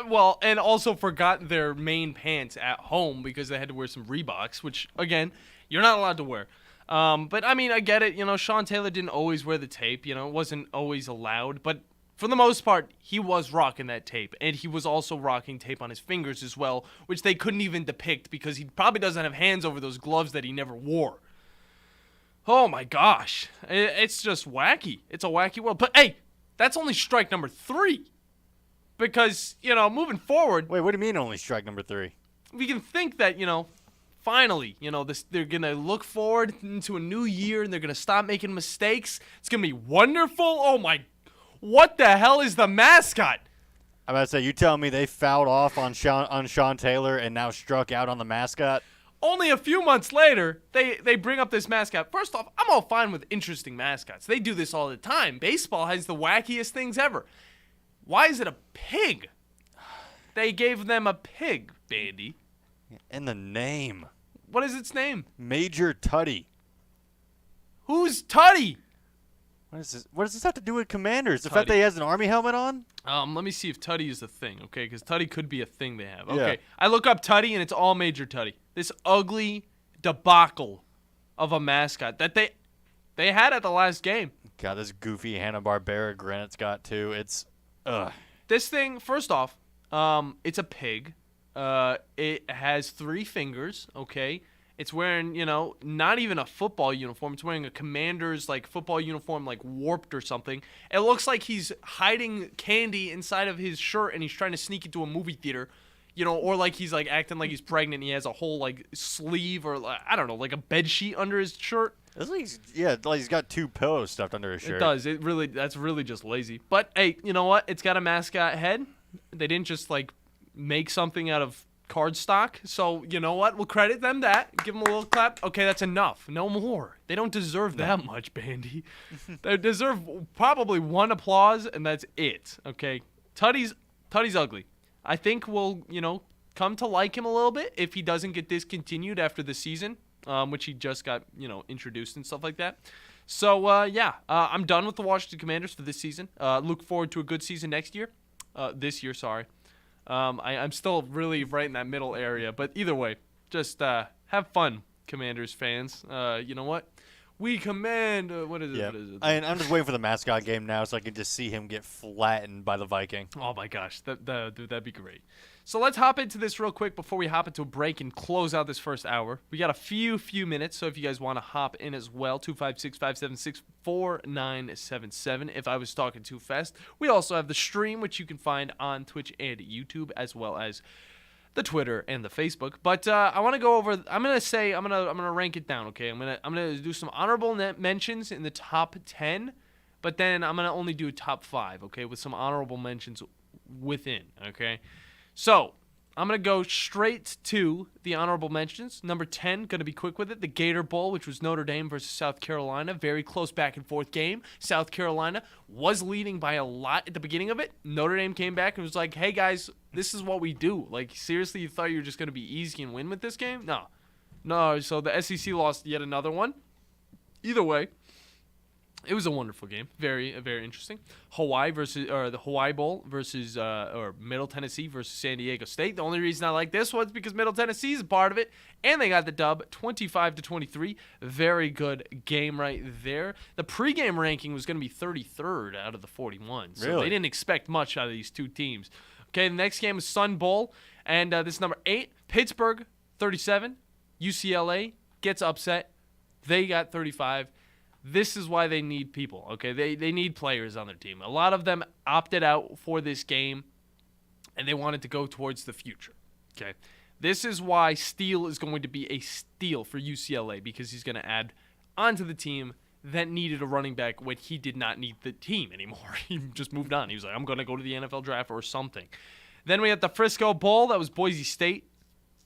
Well, and also forgot their main pants at home because they had to wear some Reeboks, which, again, you're not allowed to wear. But, I mean, I get it. Sean Taylor didn't always wear the tape. It wasn't always allowed. But for the most part, he was rocking that tape. And he was also rocking tape on his fingers as well, which they couldn't even depict because he probably doesn't have hands over those gloves that he never wore. Oh, my gosh. It's just wacky. It's a wacky world. But, hey, that's only strike number 3. Because, moving forward... Wait, what do you mean only strike number 3? We can think that, finally, they're going to look forward into a new year and they're going to stop making mistakes. It's going to be wonderful. Oh, my... What the hell is the mascot? I'm about to say, you tell me they fouled off on Sean Taylor and now struck out on the mascot? Only a few months later, they bring up this mascot. First off, I'm all fine with interesting mascots. They do this all the time. Baseball has the wackiest things ever. Why is it a pig? They gave them a pig, Bandy. And the name. What is its name? Major Tutty. Who's Tutty? What does this have to do with Commanders? The fact that he has an Army helmet on? Let me see if Tutty is a thing, okay? Because Tutty could be a thing they have. Okay, Yeah. I look up Tutty, and it's all Major Tutty. This ugly debacle of a mascot that they had at the last game. God, this goofy Hanna-Barbera grin it's got too. It's This thing, first off, it's a pig. It has 3 fingers, okay? It's wearing, not even a football uniform. It's wearing a Commander's, football uniform, warped or something. It looks like he's hiding candy inside of his shirt and he's trying to sneak into a movie theater, or he's, acting like he's pregnant and he has a whole, sleeve or, I don't know, a bed sheet under his shirt. It's like he's got 2 pillows stuffed under his shirt. It does. That's really just lazy. But, hey, you know what? It's got a mascot head. They didn't just, make something out of cardstock. So, you know what? We'll credit them that. Give them a little clap. Okay, that's enough. No more. They don't deserve that much, Bandi. They deserve probably 1 applause, and that's it. Okay? Tutty's ugly. I think we'll, come to like him a little bit if he doesn't get discontinued after the season, which he just got, introduced and stuff like that. So, I'm done with the Washington Commanders for this season. Look forward to a good season next year. This year, sorry. I'm still really right in that middle area, but either way, just have fun, Commanders fans. You know what? We command. What is it? Yeah. What is it? I'm just waiting for the mascot game now so I can just see him get flattened by the Viking. Oh my gosh, that'd be great. So let's hop into this real quick before we hop into a break and close out this first hour. We got a few minutes, so if you guys want to hop in as well, 256-576-4977. If I was talking too fast, we also have the stream, which you can find on Twitch and YouTube, as well as the Twitter and the Facebook. But I want to go over. I'm gonna rank it down. Okay, I'm gonna do some honorable mentions in the top 10, but then I'm gonna only do top 5. Okay, with some honorable mentions within. Okay. So, I'm going to go straight to the honorable mentions. Number 10, going to be quick with it. The Gator Bowl, which was Notre Dame versus South Carolina. Very close back and forth game. South Carolina was leading by a lot at the beginning of it. Notre Dame came back and was like, hey, guys, this is what we do. Seriously, you thought you were just going to be easy and win with this game? No, so the SEC lost yet another one. Either way, it was a wonderful game. Very, very interesting. The Hawaii Bowl versus Middle Tennessee versus San Diego State. The only reason I like this was because Middle Tennessee is a part of it, and they got the dub, 25-23. Very good game right there. The pregame ranking was going to be 33rd out of the 41, so really? They didn't expect much out of these 2 teams. Okay, the next game is Sun Bowl, and this is number 8, Pittsburgh, 37. UCLA gets upset. They got 35. This is why they need people, okay? They need players on their team. A lot of them opted out for this game, and they wanted to go towards the future, okay? This is why Steele is going to be a steal for UCLA, because he's going to add onto the team that needed a running back when he did not need the team anymore. He just moved on. He was like, I'm going to go to the NFL draft or something. Then we had the Frisco Bowl. That was Boise State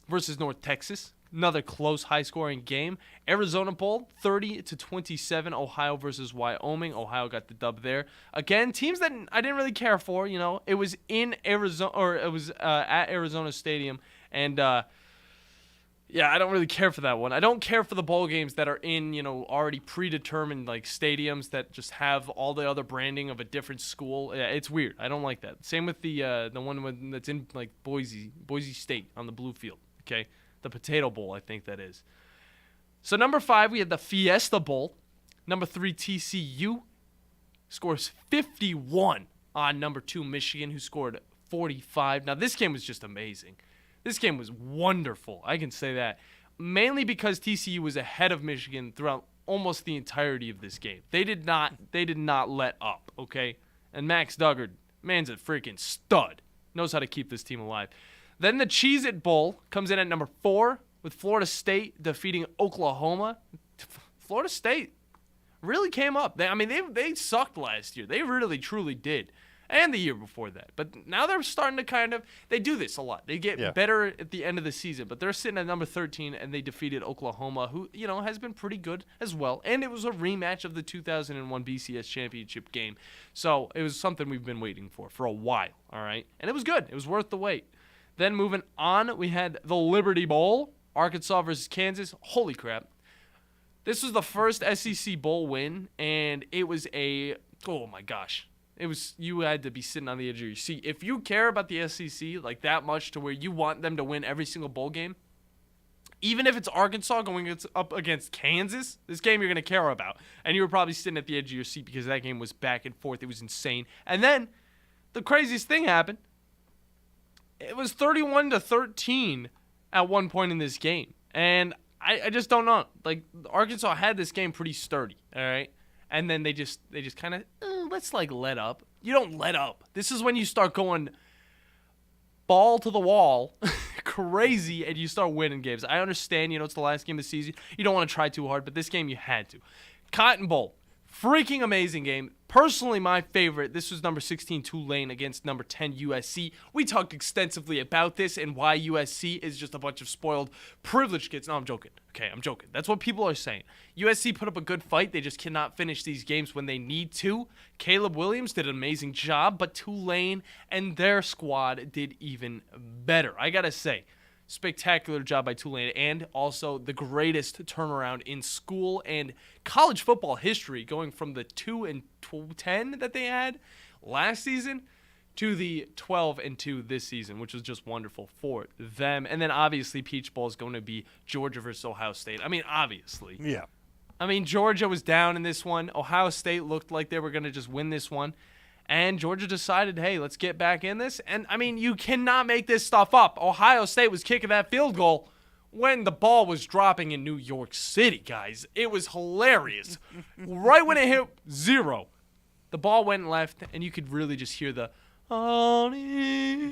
versus North Texas. Another close, high-scoring game. Arizona Bowl, 30-27, Ohio versus Wyoming. Ohio got the dub there. Again, teams that I didn't really care for. It was in Arizona, or it was at Arizona Stadium, and I don't really care for that one. I don't care for the bowl games that are in already predetermined stadiums that just have all the other branding of a different school. Yeah, it's weird. I don't like that. Same with the one that's in Boise State on the blue field. Okay. The Potato Bowl, I think that is. So number 5, we had the Fiesta Bowl. Number 3, TCU scores 51 on number 2, Michigan, who scored 45. Now, this game was just amazing. This game was wonderful. I can say that. Mainly because TCU was ahead of Michigan throughout almost the entirety of this game. They did not let up, okay? And Max Duggar, man's a freaking stud. Knows how to keep this team alive. Then the Cheez-It Bowl comes in at number 4 with Florida State defeating Oklahoma. Florida State really came up. They sucked last year. They really, truly did. And the year before that. But now they're starting to they do this a lot. They get better at the end of the season. But they're sitting at number 13, and they defeated Oklahoma, who, has been pretty good as well. And it was a rematch of the 2001 BCS championship game. So it was something we've been waiting for a while, all right? And it was good. It was worth the wait. Then moving on, we had the Liberty Bowl, Arkansas versus Kansas. Holy crap. This was the first SEC Bowl win, and it was oh my gosh. You had to be sitting on the edge of your seat. If you care about the SEC that much to where you want them to win every single bowl game, Even if it's Arkansas going up against Kansas, this game you're going to care about. And you were probably sitting at the edge of your seat because that game was back and forth. It was insane. And then the craziest thing happened. It was 31-13 at one point in this game. And I just don't know. Like, Arkansas had this game pretty sturdy, all right? And then they just kind of, let's, like, let up. You don't let up. This is when you start going ball to the wall, crazy, and you start winning games. I understand, it's the last game of the season. You don't want to try too hard, but this game you had to. Cotton Bowl, freaking amazing game. Personally, my favorite, this was number 16 Tulane against number 10 USC. We talked extensively about this and why USC is just a bunch of spoiled, privileged kids. No, I'm joking. Okay, I'm joking. That's what people are saying. USC put up a good fight. They just cannot finish these games when they need to. Caleb Williams did an amazing job, but Tulane and their squad did even better. I gotta say, spectacular job by Tulane, and also the greatest turnaround in school and college football history, going from the 2-10 that they had last season to the 12-2 this season, which was just wonderful for them. And then obviously Peach Bowl is going to be Georgia versus Ohio State. I mean, obviously. Yeah. I mean, Georgia was down in this one. Ohio State looked like they were going to just win this one. And Georgia decided, hey, let's get back in this. And, I mean, you cannot make this stuff up. Ohio State was kicking that field goal when the ball was dropping in New York City, guys. It was hilarious. Right when it hit 0, the ball went left, and you could really just hear the,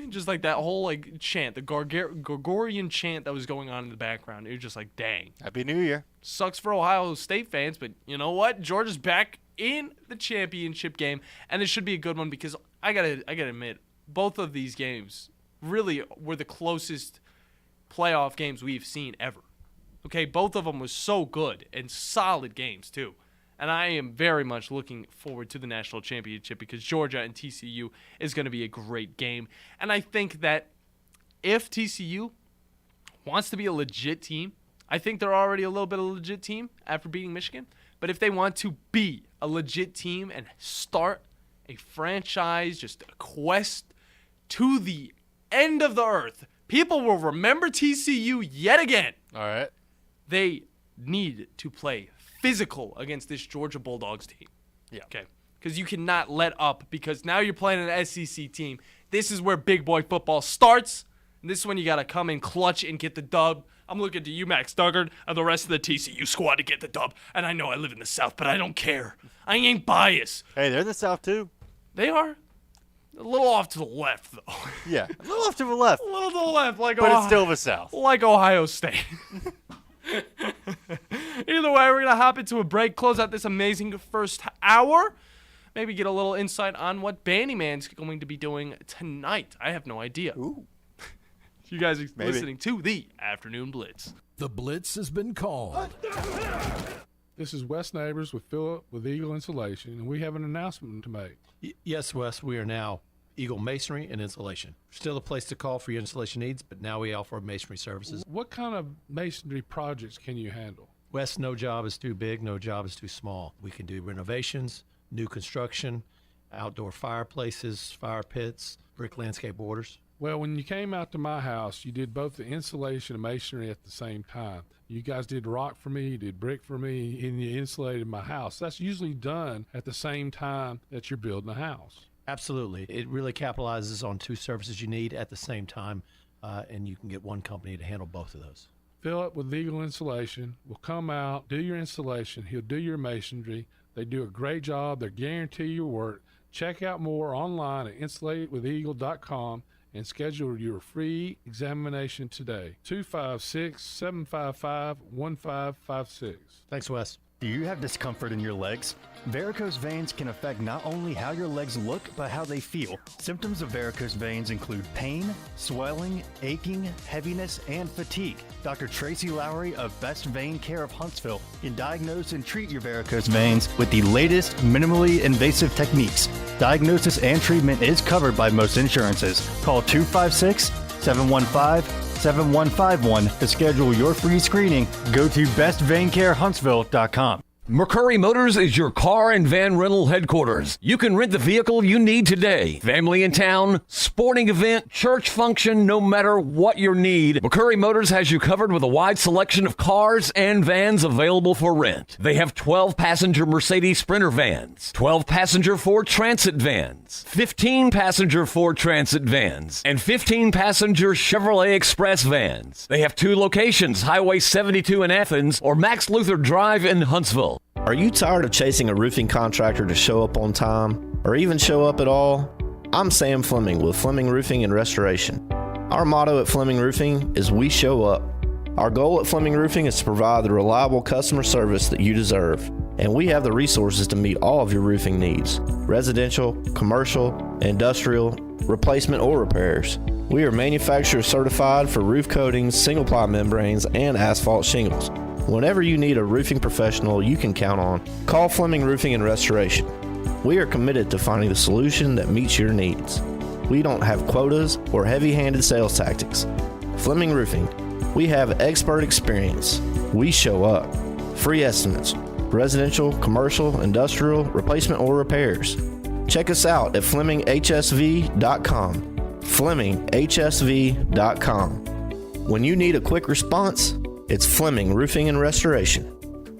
just like that whole like chant, the Gregorian chant that was going on in the background. It was just like, dang. Happy New Year. Sucks for Ohio State fans, but you know what? Georgia's back in the championship game, and it should be a good one because I gotta admit, both of these games really were the closest playoff games we've seen ever. Okay, both of them were so good and solid games too. And I am very much looking forward to the national championship because Georgia and TCU is going to be a great game. And I think that if TCU wants to be a legit team, I think they're already a little bit of a legit team after beating Michigan. But if they want to be a legit team and start a franchise, just a quest to the end of the earth, people will remember TCU yet again. All right. They need to play physical against this Georgia Bulldogs team. Yeah. Okay. Because you cannot let up because now you're playing an SEC team. This is where big boy football starts. And this is when you got to come in clutch and get the dub. I'm looking to you, Max Duggar, and the rest of the TCU squad to get the dub. And I know I live in the South, but I don't care. I ain't biased. Hey, they're in the South too. They are. A little off to the left, though. Yeah, a little off to the left. A little to the left, like but it's still the South. Like Ohio State. Either way, we're going to hop into a break, close out this amazing first hour, maybe get a little insight on what Bandi Man's going to be doing tonight. I have no idea. Ooh. You guys are listening to the Afternoon Blitz. The Blitz has been called. This is Wes Neighbors with Philip with Eagle Insulation, and we have an announcement to make. Yes, Wes, we are now Eagle Masonry and Insulation. Still a place to call for your installation needs, but now we offer masonry services. What kind of masonry projects can you handle? Wes, no job is too big, no job is too small. We can do renovations, new construction, outdoor fireplaces, fire pits, brick landscape borders. Well, when you came out to my house, you did both the insulation and masonry at the same time. You guys did rock for me, you did brick for me, and you insulated my house. That's usually done at the same time that you're building a house. Absolutely. It really capitalizes on two services you need at the same time, and you can get one company to handle both of those. Philip with Eagle Insulation will come out, do your installation. He'll do your masonry. They do a great job. They guarantee your work. Check out more online at insulatedwitheagle.com and schedule your free examination today. 256-755-1556. Thanks, Wes. Do you have discomfort in your legs? Varicose veins can affect not only how your legs look, but how they feel. Symptoms of varicose veins include pain, swelling, aching, heaviness, and fatigue. Dr. Tracy Lowry of Best Vein Care of Huntsville can diagnose and treat your varicose veins with the latest minimally invasive techniques. Diagnosis and treatment is covered by most insurances. Call 256-715-7151 to schedule your free screening. Go to bestveincarehuntsville.com. McCurry Motors is your car and van rental headquarters. You can rent the vehicle you need today. Family in town, sporting event, church function, no matter what your need, McCurry Motors has you covered with a wide selection of cars and vans available for rent. They have 12-passenger Mercedes Sprinter vans, 12-passenger Ford Transit vans, 15-passenger Ford Transit vans, and 15-passenger Chevrolet Express vans. They have 2 locations, Highway 72 in Athens or Max Luther Drive in Huntsville. Are you tired of chasing a roofing contractor to show up on time or even show up at all? I'm Sam Fleming with Fleming Roofing and Restoration. Our motto at Fleming Roofing is we show up. Our goal at Fleming Roofing is to provide the reliable customer service that you deserve, and we have the resources to meet all of your roofing needs: residential, commercial, industrial, replacement, or repairs. We are manufacturer certified for roof coatings, single-ply membranes, and asphalt shingles. Whenever you need a roofing professional you can count on, call Fleming Roofing and Restoration. We are committed to finding the solution that meets your needs. We don't have quotas or heavy-handed sales tactics. Fleming Roofing, we have expert experience. We show up. Free estimates, residential, commercial, industrial, replacement, or repairs. Check us out at FlemingHSV.com. FlemingHSV.com. When you need a quick response, it's Fleming Roofing and Restoration.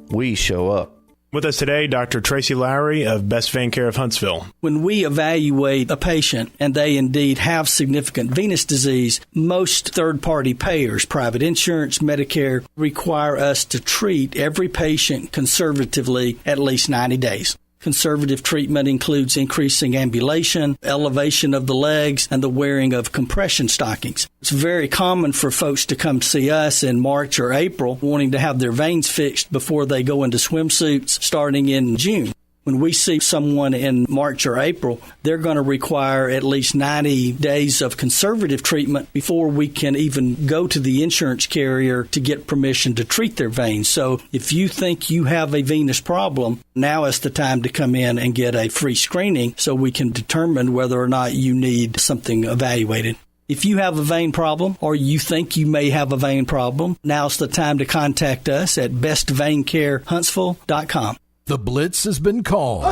We show up. With us today, Dr. Tracy Lowry of Best Vein Care of Huntsville. When we evaluate a patient and they indeed have significant venous disease, most third-party payers, private insurance, Medicare, require us to treat every patient conservatively at least 90 days. Conservative treatment includes increasing ambulation, elevation of the legs, and the wearing of compression stockings. It's very common for folks to come see us in March or April wanting to have their veins fixed before they go into swimsuits starting in June. When we see someone in March or April, they're going to require at least 90 days of conservative treatment before we can even go to the insurance carrier to get permission to treat their veins. So if you think you have a venous problem, now is the time to come in and get a free screening so we can determine whether or not you need something evaluated. If you have a vein problem or you think you may have a vein problem, now's the time to contact us at bestveincarehuntsville.com. The Blitz has been called.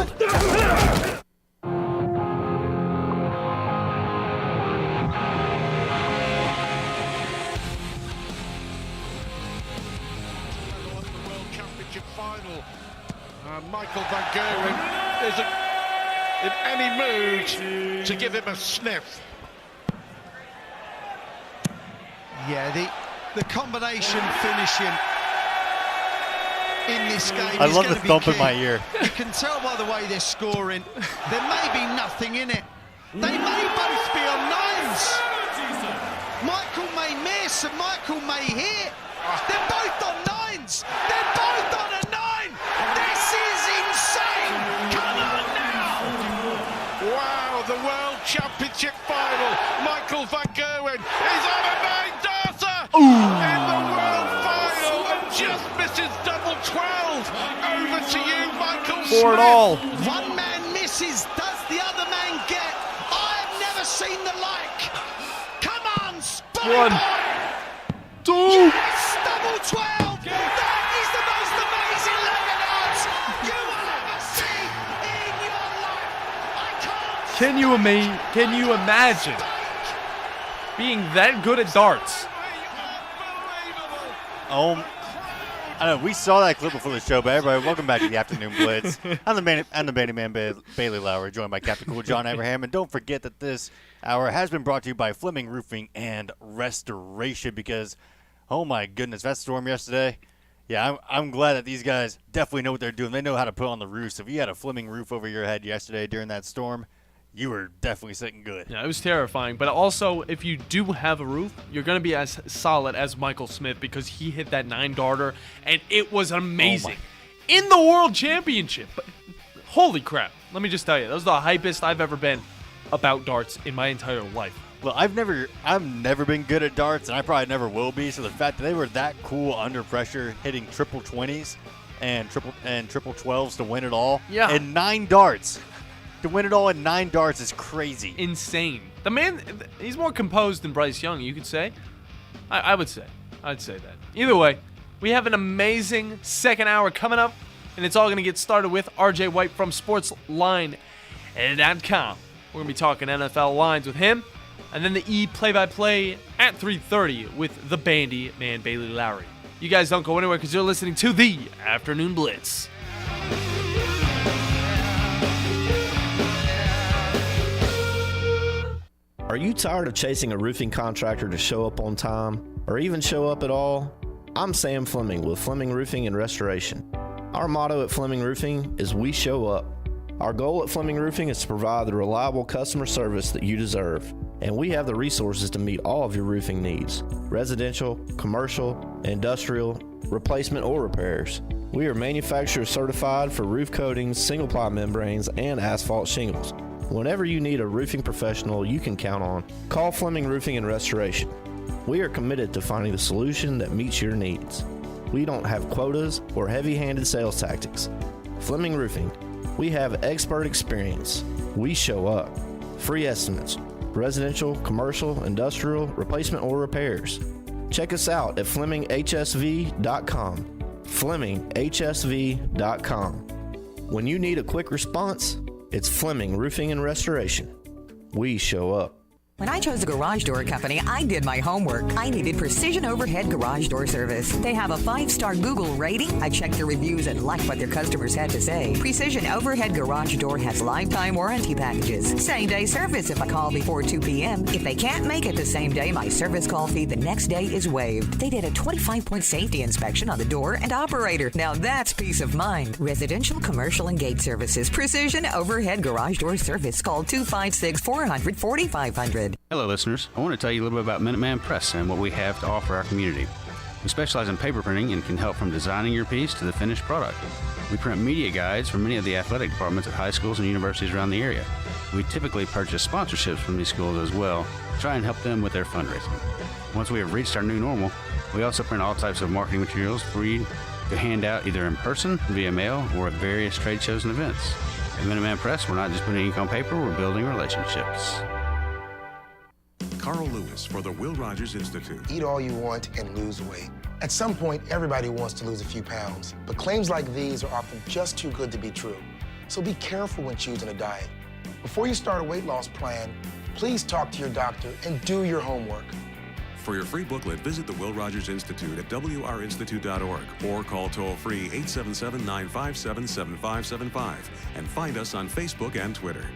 Michael Van Gerwen isn't in any mood to give him a sniff. Yeah, the combination finishing in this game I is love going the to be thump key. in my ear. You can tell by the way they're scoring, there may be nothing in it. They may both be on nines. Michael may miss and Michael may hit. They're both on nines. They're both on a 9. This is insane. Come on now. Wow, the World Championship final. Michael Van Gerwen is on a 9 darter in the World final and just misses double 12. Over to you, Michael For Smith. it all. One man misses, does the other man get? I've never seen the like. Come on, Spike. 1, 2. Yes, double 12. That is the most amazing lemon odds you will ever see in your life. I can't. Can you imagine being that good at darts? I know we saw that clip before the show, but everybody, welcome back to the Afternoon Blitz. I'm the Bandi Man Bailey Lowry, joined by Captain Cool John Abraham, and don't forget that this hour has been brought to you by Fleming Roofing and Restoration. Because, oh my goodness, that storm yesterday. Yeah, I'm glad that these guys definitely know what they're doing. They know how to put on the roofs. If you had a Fleming roof over your head yesterday during that storm, you were definitely sitting good. Yeah, it was terrifying. But also, if you do have a roof, you're going to be as solid as Michael Smith because he hit that 9 darter, and it was amazing. In the World Championship. But holy crap. Let me just tell you, that was the hypest I've ever been about darts in my entire life. Well, I've never been good at darts, and I probably never will be. So the fact that they were that cool under pressure, hitting triple 20s and triple 12s to win it all, and 9 darts. To win it all in 9 darts is crazy. Insane. The man, he's more composed than Bryce Young, you could say. I would say. I'd say that. Either way, we have an amazing second hour coming up. And it's all going to get started with RJ White from SportsLine.com. We're going to be talking NFL lines with him. And then the E play-by-play at 3:30 with the Bandi man, Bailey Lowry. You guys don't go anywhere because you're listening to the Afternoon Blitz. Are you tired of chasing a roofing contractor to show up on time or even show up at all? I'm Sam Fleming with Fleming Roofing and Restoration. Our motto at Fleming Roofing is we show up. Our goal at Fleming Roofing is to provide the reliable customer service that you deserve, and we have the resources to meet all of your roofing needs: residential, commercial, industrial, replacement, or repairs. We are manufacturer certified for roof coatings, single-ply membranes, and asphalt shingles. Whenever you need a roofing professional you can count on, call Fleming Roofing and Restoration. We are committed to finding the solution that meets your needs. We don't have quotas or heavy-handed sales tactics. Fleming Roofing, we have expert experience. We show up. Free estimates, residential, commercial, industrial, replacement, or repairs. Check us out at FlemingHSV.com. FlemingHSV.com. When you need a quick response, it's Fleming Roofing and Restoration. We show up. When I chose a garage door company, I did my homework. I needed Precision Overhead Garage Door Service. They have a 5-star Google rating. I checked their reviews and liked what their customers had to say. Precision Overhead Garage Door has lifetime warranty packages. Same-day service if I call before 2 p.m. If they can't make it the same day, my service call fee the next day is waived. They did a 25-point safety inspection on the door and operator. Now that's peace of mind. Residential, commercial, and gate services. Precision Overhead Garage Door Service. Call 256-400-4500. Hello, listeners. I want to tell you a little bit about Minuteman Press and what we have to offer our community. We specialize in paper printing and can help from designing your piece to the finished product. We print media guides for many of the athletic departments at high schools and universities around the area. We typically purchase sponsorships from these schools as well to try and help them with their fundraising. Once we have reached our new normal, we also print all types of marketing materials for you to hand out either in person, via mail, or at various trade shows and events. At Minuteman Press, we're not just putting ink on paper, we're building relationships. Carl Lewis for the Will Rogers Institute. Eat all you want and lose weight. At some point, everybody wants to lose a few pounds, but claims like these are often just too good to be true. So be careful when choosing a diet. Before you start a weight loss plan, please talk to your doctor and do your homework. For your free booklet, visit the Will Rogers Institute at wrinstitute.org or call toll-free 877-957-7575 and find us on Facebook and Twitter.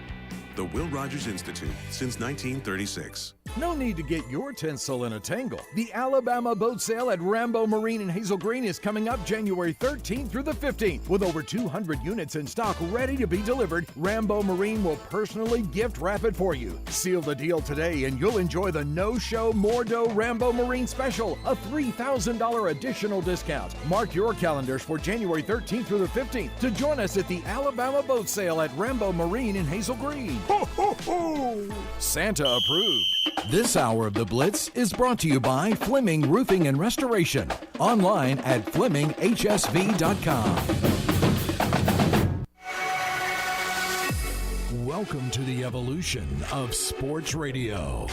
The Will Rogers Institute, since 1936. No need to get your tinsel in a tangle. The Alabama Boat Sale at Rambo Marine in Hazel Green is coming up January 13th through the 15th. With over 200 units in stock ready to be delivered, Rambo Marine will personally gift wrap it for you. Seal the deal today and you'll enjoy the no-show Mordo Rambo Marine Special, a $3,000 additional discount. Mark your calendars for January 13th through the 15th to join us at the Alabama Boat Sale at Rambo Marine in Hazel Green. Ho, ho, ho! Santa approved. This hour of the Blitz is brought to you by Fleming Roofing and Restoration. Online at FlemingHSV.com. Welcome to the evolution of sports radio.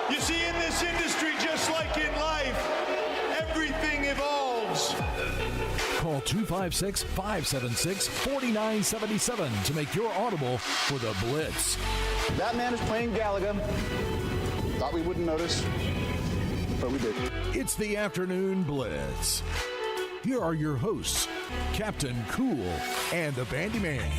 You see, in this industry, just like in life, everything evolves. Call 256-576-4977 to make your audible for the Blitz. That man is playing Gallagher. Thought we wouldn't notice, but we did. It's the Afternoon Blitz. Here are your hosts, Captain Cool and the Bandi Man.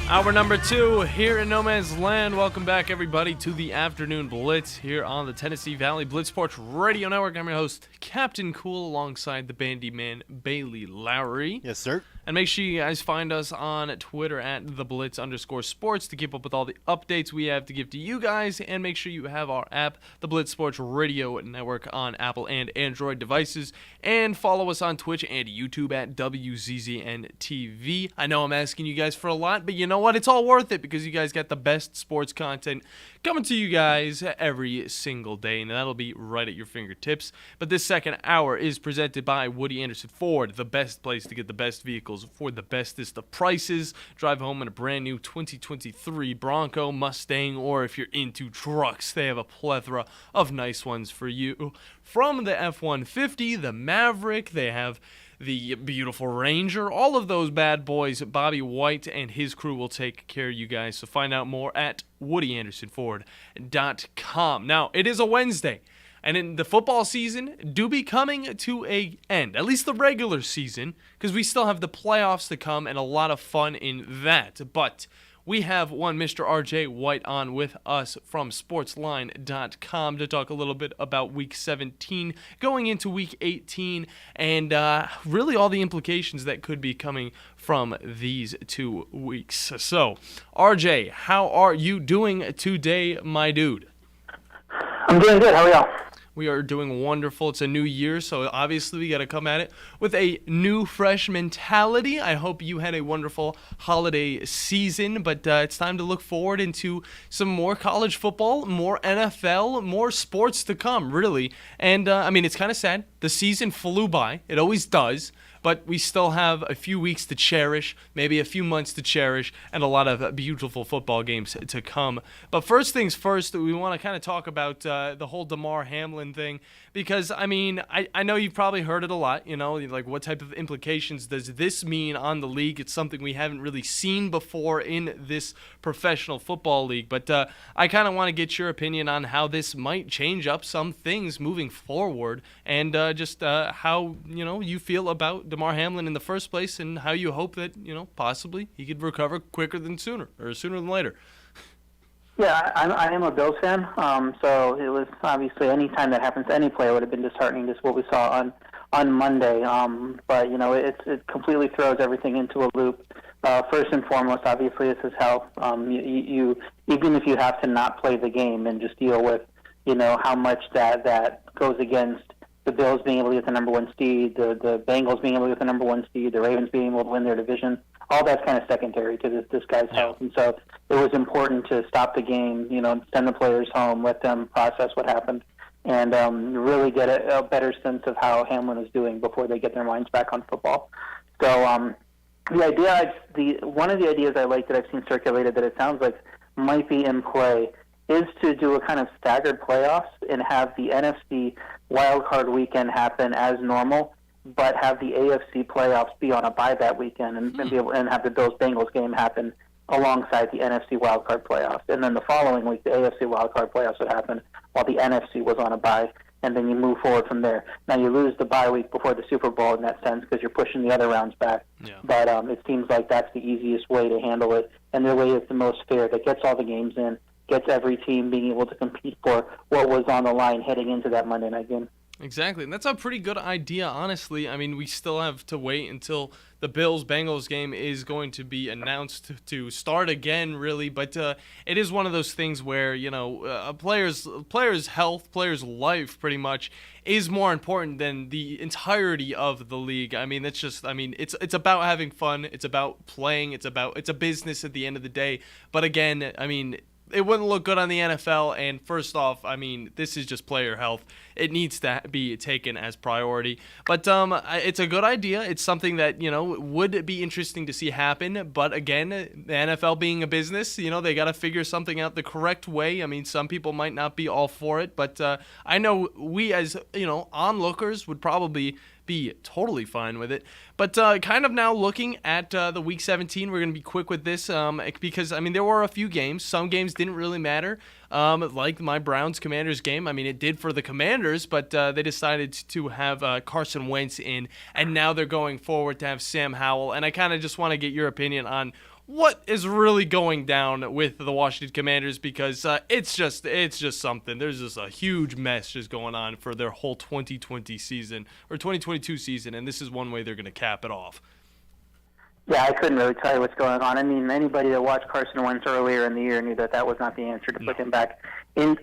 Hour number 2 here in No Man's Land. Welcome back, everybody, to the Afternoon Blitz here on the Tennessee Valley Blitz Sports Radio Network. I'm your host, Captain Cool, alongside the Bandi Man, Bailey Lowry. Yes, sir. And make sure you guys find us on Twitter at @theblitz_sports to keep up with all the updates we have to give to you guys. And make sure you have our app, the Blitz Sports Radio Network, on Apple and Android devices. And follow us on Twitch and YouTube at WZZN-TV. I know I'm asking you guys for a lot, but you know what? It's all worth it because you guys got the best sports content coming to you guys every single day, and that'll be right at your fingertips. But this second hour is presented by Woody Anderson Ford, the best place to get the best vehicles vehicles for the bestest of prices. Drive home in a brand new 2023 Bronco, Mustang, or if you're into trucks, they have a plethora of nice ones for you. From the F-150, the Maverick, they have the beautiful Ranger, all of those bad boys. Bobby White and his crew will take care of you guys. So find out more at WoodyAndersonFord.com. Now, it is a Wednesday, and in the football season do be coming to a end, at least the regular season, because we still have the playoffs to come and a lot of fun in that. But we have one Mr. RJ White on with us from sportsline.com to talk a little bit about Week 17 going into Week 18 and really all the implications that could be coming from these 2 weeks. So, RJ, how are you doing today, my dude? I'm doing good. How are y'all? We are doing wonderful. It's a new year, so obviously we got to come at it with a new, fresh mentality. I hope you had a wonderful holiday season, but it's time to look forward into some more college football, more NFL, more sports to come, really. And, I mean, it's kind of sad. The season flew by. It always does. But we still have a few weeks to cherish, maybe a few months to cherish, and a lot of beautiful football games to come. But first things first, we want to kind of talk about the whole Damar Hamlin thing, because, I mean, I know you've probably heard it a lot, you know, like what type of implications does this mean on the league? It's something we haven't really seen before in this professional football league. But I kind of want to get your opinion on how this might change up some things moving forward, and just how, you know, you feel about Damar Hamlin in the first place, and how you hope that, you know, possibly he could recover quicker than sooner, or sooner than later. Yeah, I am a Bills fan, so it was obviously any time that happens to any player would have been disheartening, just what we saw on Monday. But, you know, it completely throws everything into a loop. First and foremost, obviously, this is how you even if you have to not play the game and just deal with, you know, how much that goes against the Bills being able to get the number 1 seed, the Bengals being able to get the number 1 seed, the Ravens being able to win their division. All that's kind of secondary to this guy's health. And so it was important to stop the game, you know, send the players home, let them process what happened, and really get a better sense of how Hamlin is doing before they get their minds back on football. So one of the ideas I like that I've seen circulated that it sounds like might be in play is to do a kind of staggered playoffs and have the NFC wildcard weekend happen as normal, but have the AFC playoffs be on a bye that weekend and be able and have the Bills-Bengals game happen alongside the NFC wildcard playoffs. And then the following week, the AFC wildcard playoffs would happen while the NFC was on a bye, and then you move forward from there. Now, you lose the bye week before the Super Bowl in that sense because you're pushing the other rounds back. Yeah. But it seems like that's the easiest way to handle it, and the way it's the most fair, that gets all the games in, gets every team being able to compete for what was on the line heading into that Monday night game. Exactly, and that's a pretty good idea, honestly. I mean, we still have to wait until the Bills-Bengals game is going to be announced to start again, really. But it is one of those things where, you know, a player's health, player's life, pretty much, is more important than the entirety of the league. I mean, it's about having fun. It's about playing. It's a business at the end of the day. But again, I mean, it wouldn't look good on the NFL, and first off, I mean, this is just player health. It needs to be taken as priority. But it's a good idea. It's something that, you know, would be interesting to see happen. But again, the NFL being a business, you know, they got to figure something out the correct way. I mean, some people might not be all for it, but I know we as, you know, onlookers would probably be totally fine with it. But kind of now looking at the Week 17, we're going to be quick with this because, I mean, there were a few games. Some games didn't really matter, like my Browns-Commanders game. I mean, it did for the Commanders, but they decided to have Carson Wentz in, and now they're going forward to have Sam Howell. And I kind of just want to get your opinion on what is really going down with the Washington Commanders, because it's just something. There's just a huge mess just going on for their whole 2020 season or 2022 season, and this is one way they're going to cap it off. Yeah, I couldn't really tell you what's going on. I mean, anybody that watched Carson Wentz earlier in the year knew that was not the answer to put him back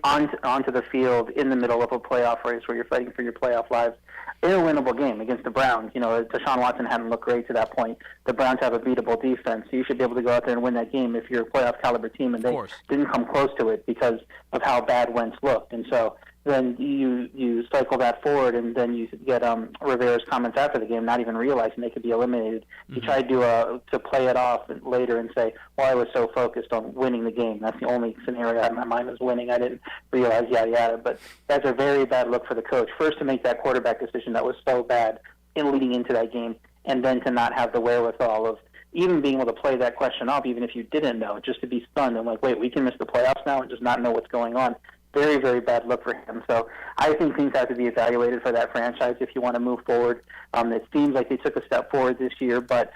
onto the field in the middle of a playoff race where you're fighting for your playoff lives in a winnable game against the Browns. You know, Deshaun Watson hadn't looked great to that point. The Browns have a beatable defense, so you should be able to go out there and win that game if you're a playoff caliber team, and they didn't come close to it because of how bad Wentz looked. And so then you cycle that forward, and then you get Rivera's comments after the game, not even realizing they could be eliminated. He tried to play it off later and say, "Well, I was so focused on winning the game. That's the only scenario I had in my mind was winning. I didn't realize yada yada." But that's a very bad look for the coach. First, to make that quarterback decision that was so bad in leading into that game, and then to not have the wherewithal of even being able to play that question off, even if you didn't know, just to be stunned and like, wait, we can miss the playoffs now and just not know what's going on. Very, very bad look for him. So I think things have to be evaluated for that franchise if you want to move forward. It seems like they took a step forward this year, but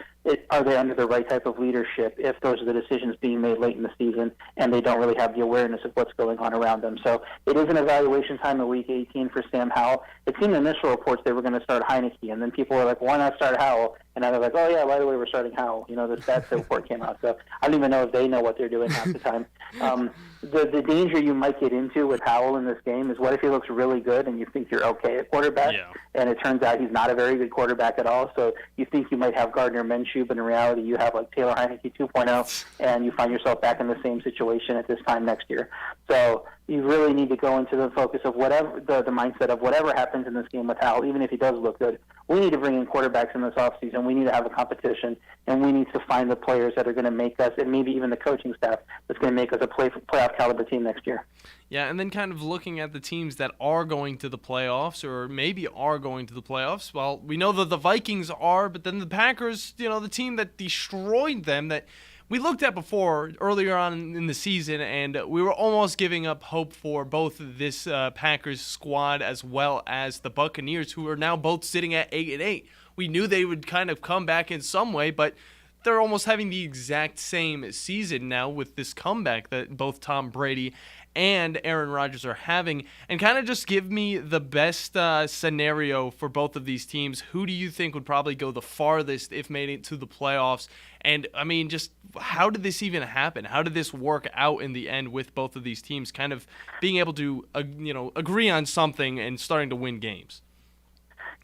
are they under the right type of leadership if those are the decisions being made late in the season and they don't really have the awareness of what's going on around them? So it is an evaluation time in Week 18 for Sam Howell. It seemed in initial reports they were going to start Heineke, and then people were like, why not start Howell? And now they're like, oh, yeah, by the way, we're starting Howell. The stats report came out. So I don't even know if they know what they're doing half the time. The danger you might get into with Howell in this game is what if he looks really good and you think you're okay at quarterback, and it turns out he's not a very good quarterback at all. So you think you might have Gardner Minshew, but in reality you have like Taylor Heineke 2.0, and you find yourself back in the same situation at this time next year. So you really need to go into the focus of whatever the mindset of whatever happens in this game with Howell, even if he does look good. We need to bring in quarterbacks in this offseason. We need to have a competition, and we need to find the players that are going to make us, and maybe even the coaching staff, that's going to make us a playoff caliber team next year. Yeah, and then kind of looking at the teams that are going to the playoffs or maybe are going to the playoffs. Well, we know that the Vikings are, but then the Packers, the team that destroyed them, that we looked at before earlier on in the season, and we were almost giving up hope for both this Packers squad as well as the Buccaneers, who are now both sitting at 8-8. We knew they would kind of come back in some way, but they're almost having the exact same season now with this comeback that both Tom Brady and Aaron Rodgers are having. And kind of just give me the best scenario for both of these teams. Who do you think would probably go the farthest if made it to the playoffs? And, I mean, just how did this even happen? How did this work out in the end with both of these teams kind of being able to, agree on something and starting to win games?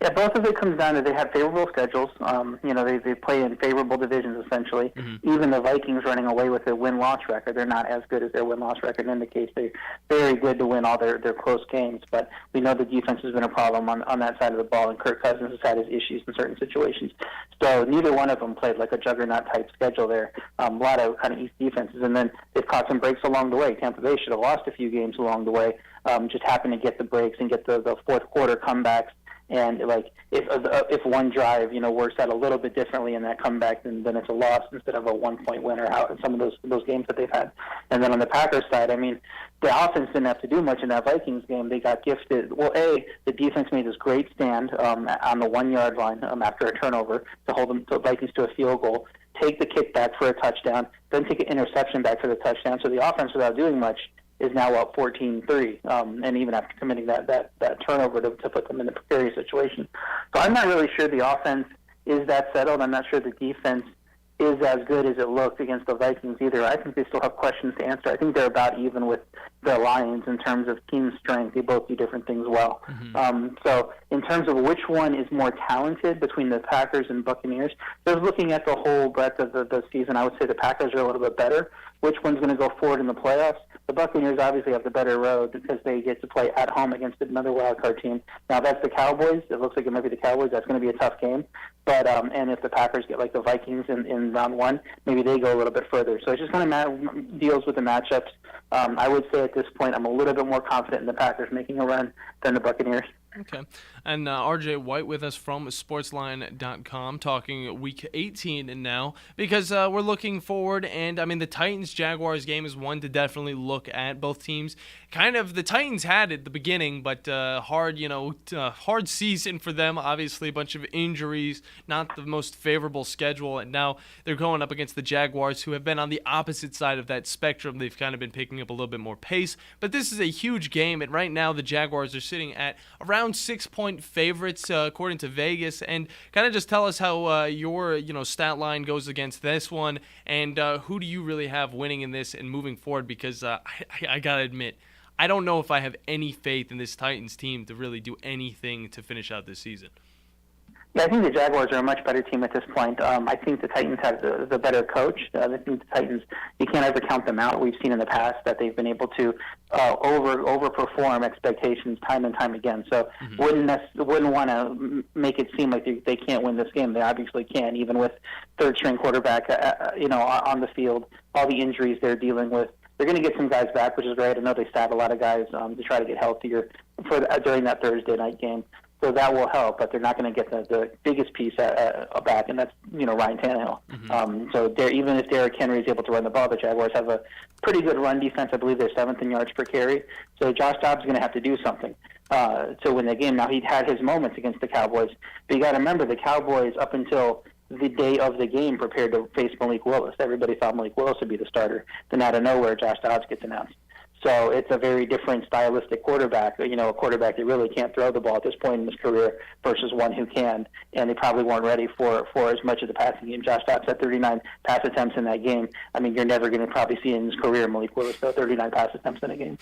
Yeah, both of it comes down to they have favorable schedules. They play in favorable divisions, essentially. Mm-hmm. Even the Vikings running away with their win-loss record, they're not as good as their win-loss record indicates. They're very good to win all their close games, but we know the defense has been a problem on that side of the ball, and Kirk Cousins has had his issues in certain situations. So neither one of them played like a juggernaut-type schedule there. A lot of kind of East defenses, and then they've caught some breaks along the way. Tampa Bay should have lost a few games along the way, just happened to get the breaks and get the fourth quarter comebacks. And like if one drive, works out a little bit differently in that comeback, then it's a loss instead of a 1-point win or out in some of those games that they've had. And then on the Packers side, I mean, the offense didn't have to do much in that Vikings game. They got gifted. Well, the defense made this great stand on the 1-yard line after a turnover to hold the Vikings to a field goal, take the kick back for a touchdown, then take an interception back for the touchdown. So the offense, without doing much, is now up 14-3, and even after committing that turnover to put them in a precarious situation. So I'm not really sure the offense is that settled. I'm not sure the defense is as good as it looked against the Vikings either. I think they still have questions to answer. I think they're about even with the Lions in terms of team strength. They both do different things well. Mm-hmm. So in terms of which one is more talented between the Packers and Buccaneers, just looking at the whole breadth of the season, I would say the Packers are a little bit better. Which one's going to go forward in the playoffs? The Buccaneers obviously have the better road because they get to play at home against another wildcard team. Now, if that's the Cowboys, it looks like it might be the Cowboys. That's going to be a tough game. But and if the Packers get like the Vikings in round one, maybe they go a little bit further. So it just kind of deals with the matchups. I would say at this point I'm a little bit more confident in the Packers making a run than the Buccaneers. Okay. And RJ White with us from sportsline.com talking week 18 now because we're looking forward. And, I mean, the Titans-Jaguars game is one to definitely look at. Both teams kind of the Titans had it at the beginning, but hard season for them. Obviously, a bunch of injuries, not the most favorable schedule. And now they're going up against the Jaguars, who have been on the opposite side of that spectrum. They've kind of been picking up a little bit more pace. But this is a huge game. And right now the Jaguars are sitting at around 6-point favorites according to Vegas, and kind of just tell us how your stat line goes against this one, and who do you really have winning in this and moving forward? Because I gotta admit, I don't know if I have any faith in this Titans team to really do anything to finish out this season. Yeah, I think the Jaguars are a much better team at this point. I think the Titans have the better coach. I think the Titans, you can't ever count them out. We've seen in the past that they've been able to overperform expectations time and time again. So wouldn't want to make it seem like they can't win this game. They obviously can, even with third-string quarterback, on the field, all the injuries they're dealing with. They're going to get some guys back, which is great. I know they sat a lot of guys to try to get healthier during that Thursday night game. So that will help, but they're not going to get the biggest piece back, and that's Ryan Tannehill. So even if Derrick Henry is able to run the ball, the Jaguars have a pretty good run defense. I believe they're 7th in yards per carry. So Josh Dobbs is going to have to do something to win the game. Now, he'd had his moments against the Cowboys, but you got to remember the Cowboys up until the day of the game prepared to face Malik Willis. Everybody thought Malik Willis would be the starter. Then out of nowhere, Josh Dobbs gets announced. So it's a very different stylistic quarterback, a quarterback that really can't throw the ball at this point in his career versus one who can. And they probably weren't ready for as much of the passing game. Josh Dobbs had 39 pass attempts in that game. I mean, you're never going to probably see in his career Malik Willis throw 39 pass attempts in a game.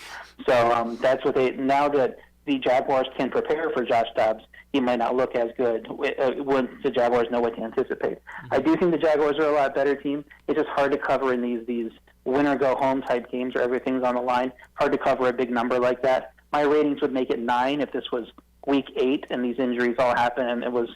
So that's what now that the Jaguars can prepare for Josh Dobbs, he might not look as good when the Jaguars know what to anticipate. I do think the Jaguars are a lot better team. It's just hard to cover in these win-or-go-home type games where everything's on the line. Hard to cover a big number like that. My ratings would make it 9 if this was Week 8 and these injuries all happened and it was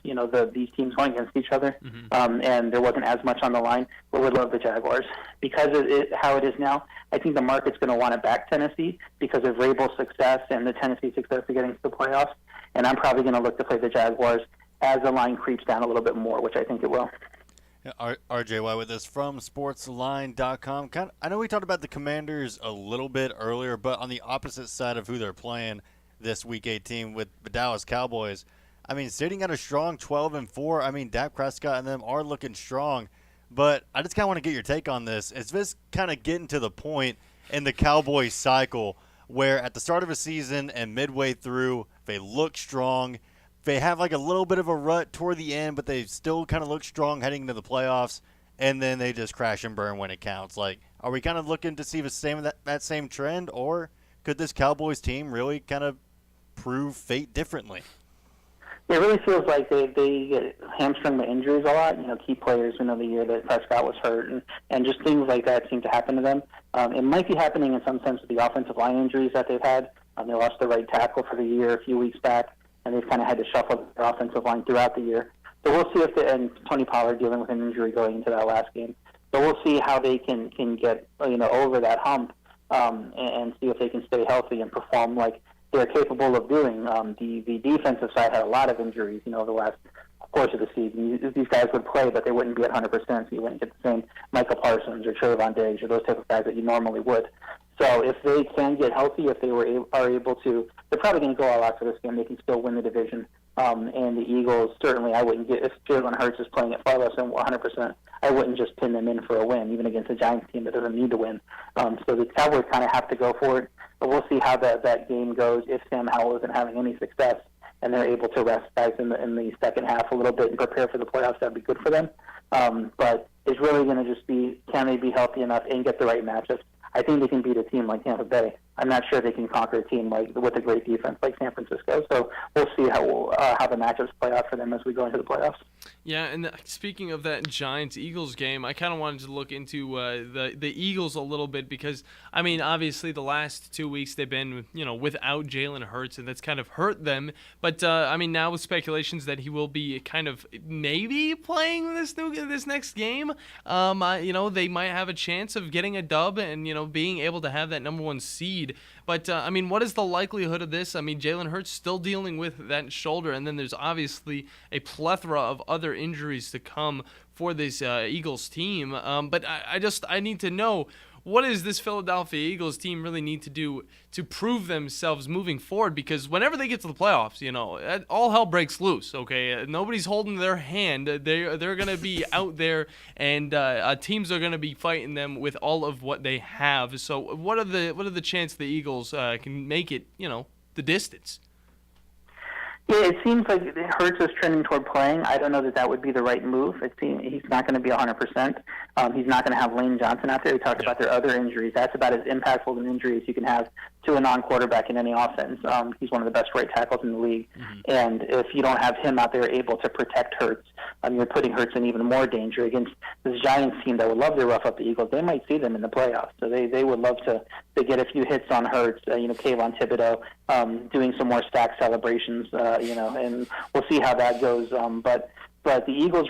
these teams going against each other and there wasn't as much on the line. But would love the Jaguars because how it is now. I think the market's going to want to back Tennessee because of Vrabel's success and the Tennessee success of getting to the playoffs. And I'm probably going to look to play the Jaguars as the line creeps down a little bit more, which I think it will. RJ White with us from sportsline.com. I know we talked about the Commanders a little bit earlier, but on the opposite side of who they're playing this Week 18 with the Dallas Cowboys, I mean, sitting at a strong 12-4, I mean, Dak Prescott and them are looking strong, but I just kind of want to get your take on this. Is this kind of getting to the point in the Cowboys cycle where at the start of a season and midway through, they look strong, they have like a little bit of a rut toward the end, but they still kind of look strong heading into the playoffs, and then they just crash and burn when it counts? Like, are we kind of looking to see that same trend, or could this Cowboys team really kind of prove fate differently? It really feels like they get hamstrung by injuries a lot. Key players, the year that Prescott was hurt, and just things like that seem to happen to them. It might be happening in some sense with the offensive line injuries that they've had. They lost their right tackle for the year a few weeks back, and they've kind of had to shuffle their offensive line throughout the year. So we'll see and Tony Pollard dealing with an injury going into that last game. So we'll see how they can get over that hump and see if they can stay healthy and perform like they're capable of doing. The defensive side had a lot of injuries, the last course of the season. These guys would play, but they wouldn't be at 100%, so you wouldn't get the same Michael Parsons or Trayvon Diggs or those type of guys that you normally would. So if they can get healthy, if they are able to, they're probably going to go all out for this game. They can still win the division. And the Eagles, certainly I wouldn't get, if Jalen Hurts is playing at far less than 100%, I wouldn't just pin them in for a win, even against a Giants team that doesn't need to win. So the Cowboys kind of have to go for it. But we'll see how that game goes if Sam Howell isn't having any success and they're able to rest guys in the second half a little bit and prepare for the playoffs. That'd be good for them. But it's really going to just be, can they be healthy enough and get the right matchups? I think they can beat a team like Tampa Bay. I'm not sure they can conquer a team with a great defense like San Francisco. So we'll see how the matchups play out for them as we go into the playoffs. Yeah, and speaking of that Giants-Eagles game, I kind of wanted to look into the Eagles a little bit because, I mean, obviously the last 2 weeks they've been, without Jalen Hurts, and that's kind of hurt them. But, I mean, now with speculations that he will be kind of maybe playing this next game, they might have a chance of getting a dub and, being able to have that number 1 seed. But, I mean, what is the likelihood of this? I mean, Jalen Hurts still dealing with that shoulder, and then there's obviously a plethora of other injuries to come for this Eagles team. But I need to know, what does this Philadelphia Eagles team really need to do to prove themselves moving forward? Because whenever they get to the playoffs, all hell breaks loose, okay? Nobody's holding their hand. They're going to be out there, and teams are going to be fighting them with all of what they have. So what are the chances the Eagles can make it, the distance? Yeah, it seems like Hurts is trending toward playing. I don't know that would be the right move. He's not going to be 100%. He's not going to have Lane Johnson out there. We talked about their other injuries. That's about as impactful an injury as you can have to a non-quarterback in any offense. He's one of the best right tackles in the league. And if you don't have him out there able to protect Hurts, you're putting Hurts in even more danger against this Giants team that would love to rough up the Eagles. They might see them in the playoffs. So they would love to get a few hits on Hurts, Kayvon Thibodeau doing some more stack celebrations, and we'll see how that goes. But the Eagles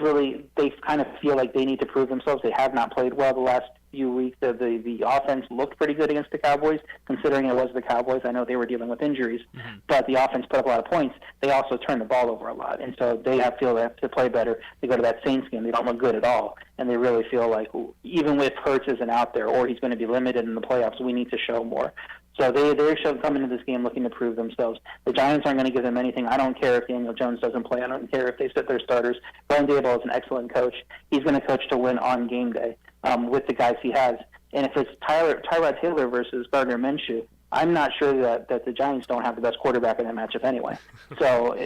they kind of feel like they need to prove themselves. They have not played well the last few weeks. The offense looked pretty good against the Cowboys, considering it was the Cowboys. I know they were dealing with injuries, but the offense put up a lot of points. They also turned the ball over a lot, and so they feel they have to play better. They go to that Saints game, they don't look good at all, and they really feel like even if Hurts isn't out there or he's going to be limited in the playoffs, we need to show more. So they should come into this game looking to prove themselves. The Giants aren't going to give them anything. I don't care if Daniel Jones doesn't play. I don't care if they sit their starters. Brian Daboll is an excellent coach. He's going to coach to win on game day with the guys he has. And if it's Tyrod Taylor versus Gardner Minshew, I'm not sure that the Giants don't have the best quarterback in that matchup anyway. So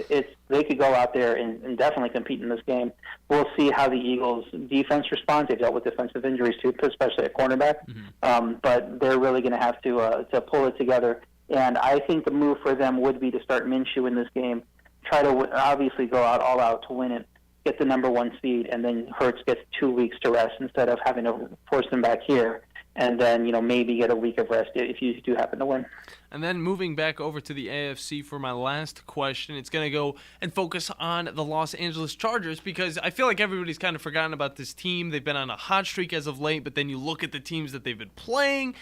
they could go out there and definitely compete in this game. We'll see how the Eagles' defense responds. They've dealt with defensive injuries too, especially at cornerback. But they're really going to have to pull it together. And I think the move for them would be to start Minshew in this game, try to obviously go all out to win it, get the number 1 seed, and then Hurts gets 2 weeks to rest instead of having to force him back here. And then, maybe get a week of rest if you do happen to win. And then moving back over to the AFC for my last question, it's going to go and focus on the Los Angeles Chargers, because I feel like everybody's kind of forgotten about this team. They've been on a hot streak as of late, but then you look at the teams that they've been playing,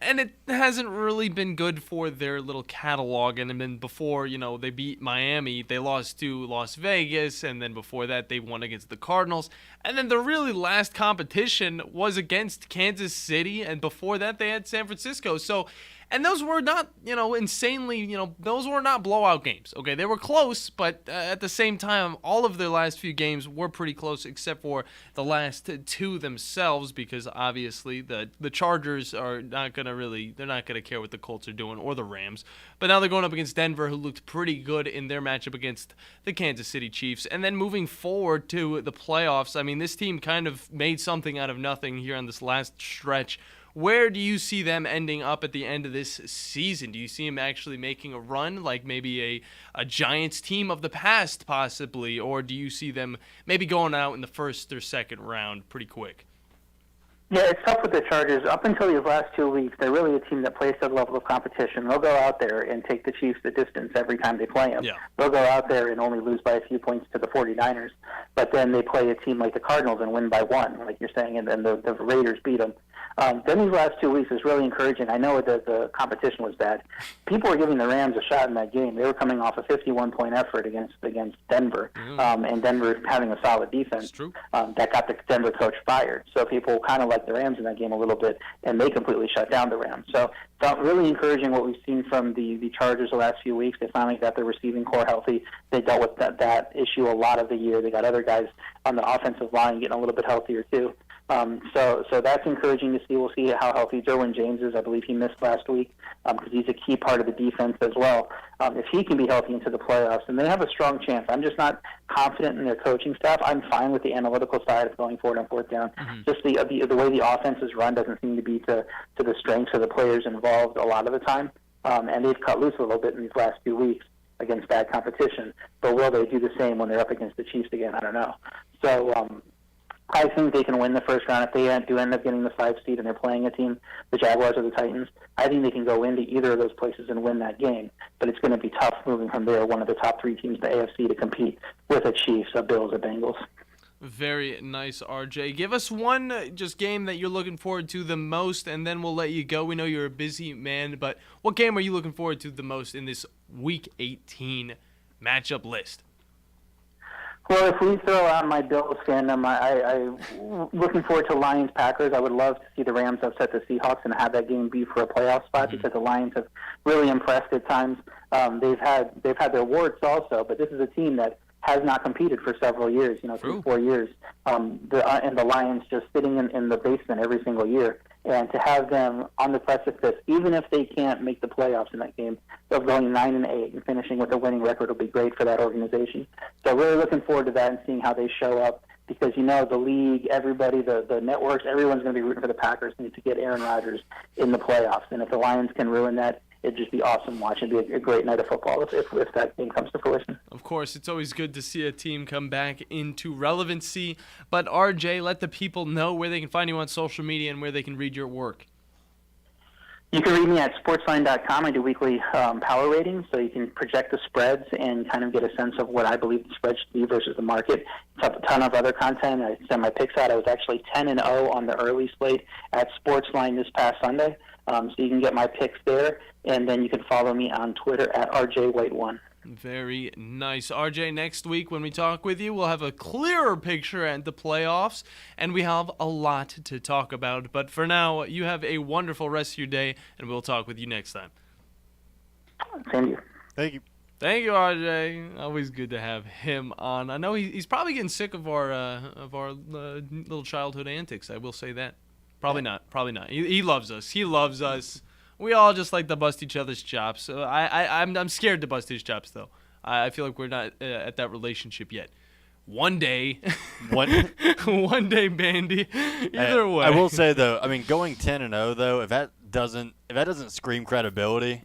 and it hasn't really been good for their little catalog. And then before, they beat Miami, they lost to Las Vegas, and then before that, they won against the Cardinals. And then the really last competition was against Kansas City, and before that, they had San Francisco. So, and those were not, insanely, those were not blowout games. Okay, they were close, but at the same time, all of their last few games were pretty close, except for the last 2 themselves, because obviously the Chargers are not going to they're not going to care what the Colts are doing, or the Rams. But now they're going up against Denver, who looked pretty good in their matchup against the Kansas City Chiefs. And then moving forward to the playoffs, I mean, this team kind of made something out of nothing here on this last stretch. Where do you see them ending up at the end of this season? Do you see them actually making a run, like maybe a Giants team of the past possibly, or do you see them maybe going out in the first or second round pretty quick? Yeah, it's tough with the Chargers. Up until these last 2 weeks, they're really a team that plays to the level of competition. They'll go out there and take the Chiefs the distance every time they play them. Yeah. They'll go out there and only lose by a few points to the 49ers, but then they play a team like the Cardinals and win by 1, like you're saying, and then the Raiders beat them. Then these last 2 weeks is really encouraging. I know that the competition was bad. People were giving the Rams a shot in that game. They were coming off a 51-point effort against Denver, and Denver having a solid defense. That got the Denver coach fired. So people kind of liked the Rams in that game a little bit, and they completely shut down the Rams. So it's really encouraging what we've seen from the Chargers the last few weeks. They finally got their receiving core healthy. They dealt with that issue a lot of the year. They got other guys on the offensive line getting a little bit healthier too. So that's encouraging to see. We'll see how healthy Derwin James is. I believe he missed last week because he's a key part of the defense as well. If he can be healthy into the playoffs, then they have a strong chance. I'm just not confident in their coaching staff. I'm fine with the analytical side of going forward on 4th down. Just the way the offense is run doesn't seem to be to the strengths of the players involved a lot of the time. And they've cut loose a little bit in these last few weeks against bad competition. But will they do the same when they're up against the Chiefs again? I don't know. So I think they can win the first round. If they do end up getting the 5 seed and they're playing a team, the Jaguars or the Titans, I think they can go into either of those places and win that game. But it's going to be tough moving from there, one of the top 3 teams in the AFC, to compete with the Chiefs, the Bills, the Bengals. Very nice, RJ. Give us one just game that you're looking forward to the most, and then we'll let you go. We know you're a busy man, but what game are you looking forward to the most in this Week 18 matchup list? Well, if we throw out my Bills fandom, I'm looking forward to Lions-Packers. I would love to see the Rams upset the Seahawks and have that game be for a playoff spot because the Lions have really impressed at times. They've had their warts also, but this is a team that has not competed for several years, 3-4 years. And the Lions just sitting in the basement every single year. And to have them on the precipice, even if they can't make the playoffs in that game, of going 9-8 and finishing with a winning record will be great for that organization. So really looking forward to that and seeing how they show up because, the league, everybody, the networks, everyone's going to be rooting for the Packers to get Aaron Rodgers in the playoffs. And if the Lions can ruin that it'd just be awesome watching. It'd be a great night of football if that game comes to fruition. Of course, it's always good to see a team come back into relevancy. But RJ, let the people know where they can find you on social media and where they can read your work. You can read me at sportsline.com. I do weekly power ratings, so you can project the spreads and kind of get a sense of what I believe the spread should be versus the market. It's a ton of other content. I send my picks out. I was actually 10-0 on the early slate at Sportsline this past Sunday, so you can get my picks there, and then you can follow me on Twitter at RJWhite1. Very nice. RJ, next week when we talk with you, we'll have a clearer picture at the playoffs, and we have a lot to talk about. But for now, you have a wonderful rest of your day, and we'll talk with you next time. Thank you. Thank you. Thank you, RJ. Always good to have him on. I know he's probably getting sick of our little childhood antics. I will say that. Probably not. Probably not. He loves us. He loves us. We all just like to bust each other's chops. So I'm scared to bust his chops, though. I feel like we're not at that relationship yet. One day. One day, Bandi. Either way. I will say, though, I mean, going 10-0, though, if that doesn't scream credibility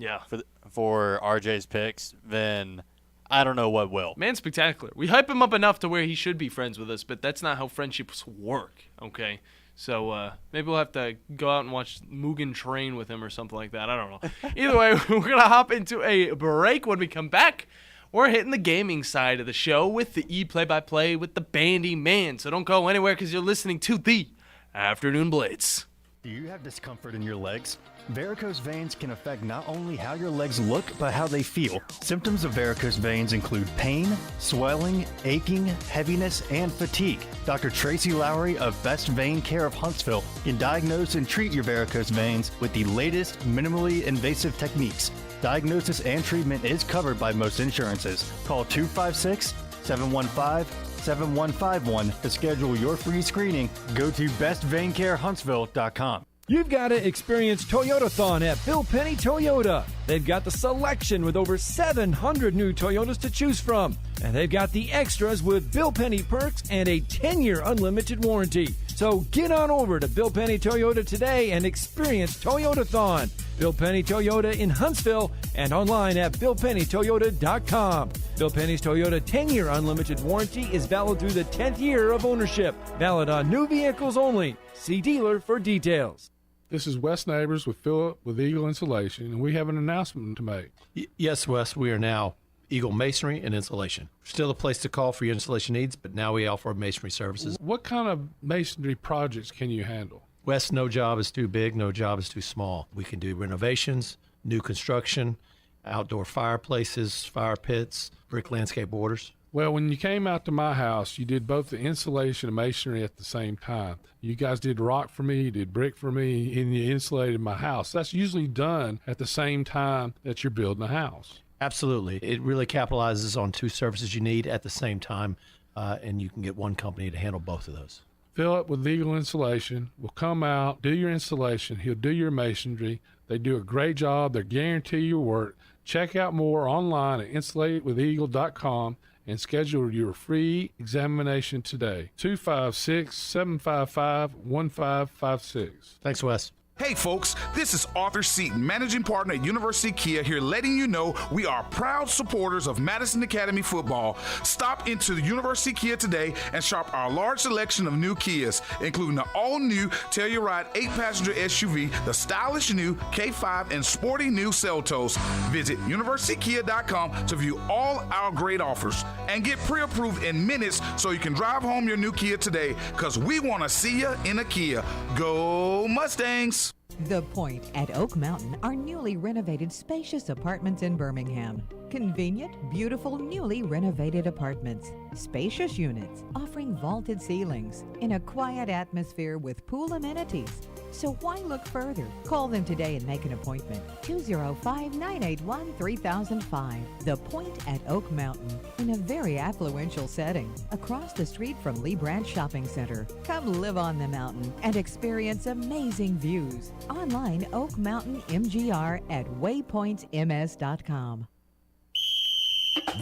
for RJ's picks, then I don't know what will. Man, spectacular. We hype him up enough to where he should be friends with us, but that's not how friendships work, okay? So maybe we'll have to go out and watch Mugen Train with him or something like that. I don't know. Either way, we're going to hop into a break. When we come back, we're hitting the gaming side of the show with the play-by-play with the Bandi man. So don't go anywhere because you're listening to the Afternoon Blitz. Do you have discomfort in your legs? Varicose veins can affect not only how your legs look, but how they feel. Symptoms of varicose veins include pain, swelling, aching, heaviness, and fatigue. Dr. Tracy Lowry of Best Vein Care of Huntsville can diagnose and treat your varicose veins with the latest minimally invasive techniques. Diagnosis and treatment is covered by most insurances. Call 256-715-7151 to schedule your free screening. Go to bestveincarehuntsville.com. You've got to experience Toyotathon at Bill Penny Toyota. They've got the selection with over 700 new Toyotas to choose from. And they've got the extras with Bill Penny perks and a 10-year unlimited warranty. So get on over to Bill Penny Toyota today and experience Toyotathon. Bill Penny Toyota in Huntsville and online at BillPennyToyota.com. Bill Penny's Toyota 10-year unlimited warranty is valid through the 10th year of ownership. Valid on new vehicles only. See dealer for details. This is Wes Neighbors with Philip with Eagle Insulation, and we have an announcement to make. Yes, Wes, we are now Eagle Masonry and Insulation. Still a place to call for your installation needs, but now we offer masonry services. What kind of masonry projects can you handle? Wes, no job is too big, no job is too small. We can do renovations, new construction, outdoor fireplaces, fire pits, brick landscape borders. Well, when you came out to my house, you did both the insulation and masonry at the same time. You guys did rock for me, you did brick for me, and you insulated my house. That's usually done at the same time that you're building a house. Absolutely. It really capitalizes on two services you need at the same time, and you can get one company to handle both of those. Philip with Eagle Insulation will come out, do your installation. He'll do your masonry. They do a great job. They guarantee your work. Check out more online at insulatedwitheagle.com and schedule your free examination today. 256-755-1556. Thanks, Wes. Hey folks, this is Arthur Seaton, Managing Partner at University Kia, here letting you know we are proud supporters of Madison Academy football. Stop into the University Kia today and shop our large selection of new Kias, including the all-new Telluride 8-passenger SUV, the stylish new K5, and sporty new Seltos. Visit universitykia.com to view all our great offers and get pre-approved in minutes so you can drive home your new Kia today, because we want to see you in a Kia. Go Mustangs! The Point at Oak Mountain are newly renovated spacious apartments in Birmingham. Convenient, beautiful, newly renovated apartments. Spacious units offering vaulted ceilings in a quiet atmosphere with pool amenities. So why look further? Call them today and make an appointment. 205-981-3005. The Point at Oak Mountain in a very affluential setting across the street from Lee Branch Shopping Center. Come live on the mountain and experience amazing views. Online, Oak Mountain MGR at waypointsms.com.